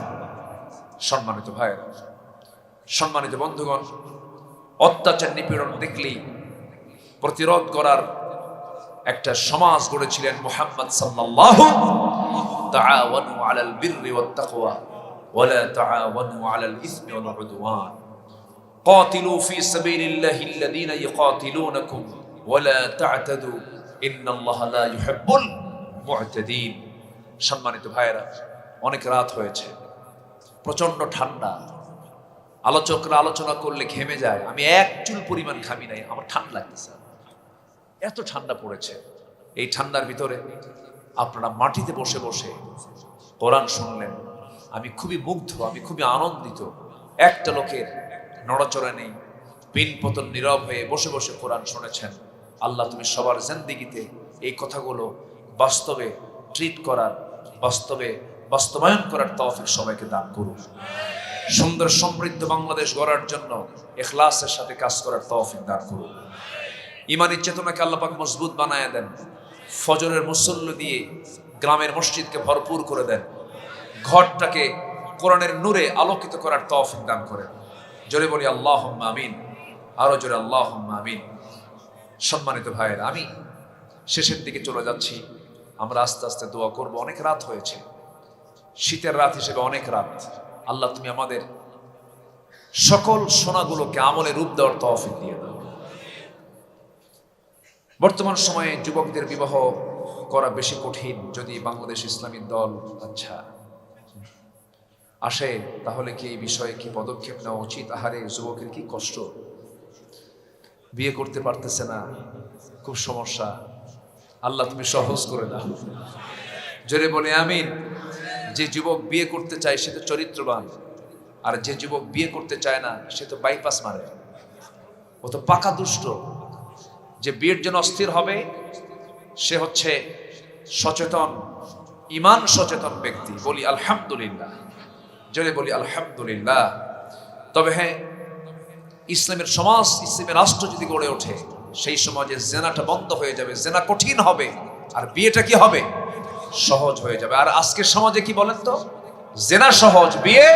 A: সম্মানিত ভাইয়েরা, সম্মানিত বন্ধুগণ, অত্যাচার নিপীড়ন দেখলেই প্রতিরোধ করার একটা সমাজ গড়েছিলেন মুহাম্মদ সাল্লাল্লাহু তাআওয়ানু আলাল বিররি ওয়াত তাকওয়া ওয়ালা তাআওয়ানু আলাল ইসমি ওয়াল উদওয়ান কাতিলু ফি সাবিলিল্লাহি আল্লাযীনা ইকাতিলুনাকুম ওয়ালা তা'তাদু ইন্নাল্লাহা লা ইউহিব্বুল মু'তাদিন। সম্মানিত ভাইয়েরা, অনেক রাত হয়েছে, প্রচন্ড ঠান্ডা, আলোচকরা আলোচনা করলে ঘেমে যায়। আমি এক চুল পরিমাণ ঘামি নাই, আমার ঠান্ডা লাগতেছে, এত ঠান্ডা পড়েছে। এই ঠান্ডার ভিতরে আপনারা মাটিতে বসে বসে কোরআন শুনলেন, আমি খুবই মুগ্ধ, আমি খুবই আনন্দিত। একটা লোকের নড়াচড়া নেই, পিন পতন নীরব হয়ে বসে বসে কোরআন শুনেছেন। আল্লাহ তুমি সবার জিন্দেগিতে এই কথাগুলো বাস্তবে ট্রিট করার, বাস্তবে বাস্তবায়ন করার তৌফিক সবাইকে দান করুন। সুন্দর সমৃদ্ধ বাংলাদেশ গড়ার জন্য ইখলাসের সাথে কাজ করার তৌফিক দান করুন। ইমানি চেতনাকে আল্লাহ পাক মজবুত বানায় দেন। ফজরের মুসল্লি দিয়ে গ্রামের মসজিদকে ভরপুর করে দেন। ঘরটাকে কোরআনের নূরে আলোকিত করার তৌফিক দান করেন। জোরে বলি আল্লাহুম্মা আমিন, আরো জোরে আল্লাহুম্মা আমিন। সম্মানিত ভাইয়েরা, আমি শেষের দিকে চলে যাচ্ছি, আমরা আস্তে আস্তে দোয়া করব। অনেক রাত হয়েছে, শীতের রাত হিসেবে অনেক রাত। আল্লাহ তুমি আমাদের সকল সোনাগুলোকে আমলে রূপ দেওয়ার তৌফিক দিয়ে দাও। বর্তমান সময়ে যুবকদের বিবাহ করা বেশি কঠিন। যদি বাংলাদেশ ইসলামী দল আসে, তাহলে কি এই বিষয়ে কি পদক্ষেপ নেওয়া উচিত? আহারে, যুবকের কি কষ্ট, বিয়ে করতে পারতেছে না, খুব সমস্যা। আল্লাহ তুমি সহজ করে দাও। জোরে বলে আমিন। যে যুবক বিয়ে করতে চায় সে তো চরিত্রবান, আর যে যুবক বিয়ে করতে চায় না সে তো বাইপাস মারে, ও তো পাকা দুষ্ট। যে বিয়ের জন্য অস্থির হবে সে হচ্ছে সচেতন, ইমান সচেতন ব্যক্তি। বলি আলহামদুলিল্লাহ, জোরে বলি আলহামদুলিল্লাহ। তবে হ্যাঁ, ইসলামের সমাজ, ইসলামের রাষ্ট্র যদি গড়ে ওঠে, সেই সমাজে জেনাটা বন্ধ হয়ে যাবে, জেনা কঠিন হবে, আর বিয়েটা কি হবে? সহজ হয়ে যাবে। আর আজকের সমাজে কি বলেন তো, জেনা সহজ, বিয়ে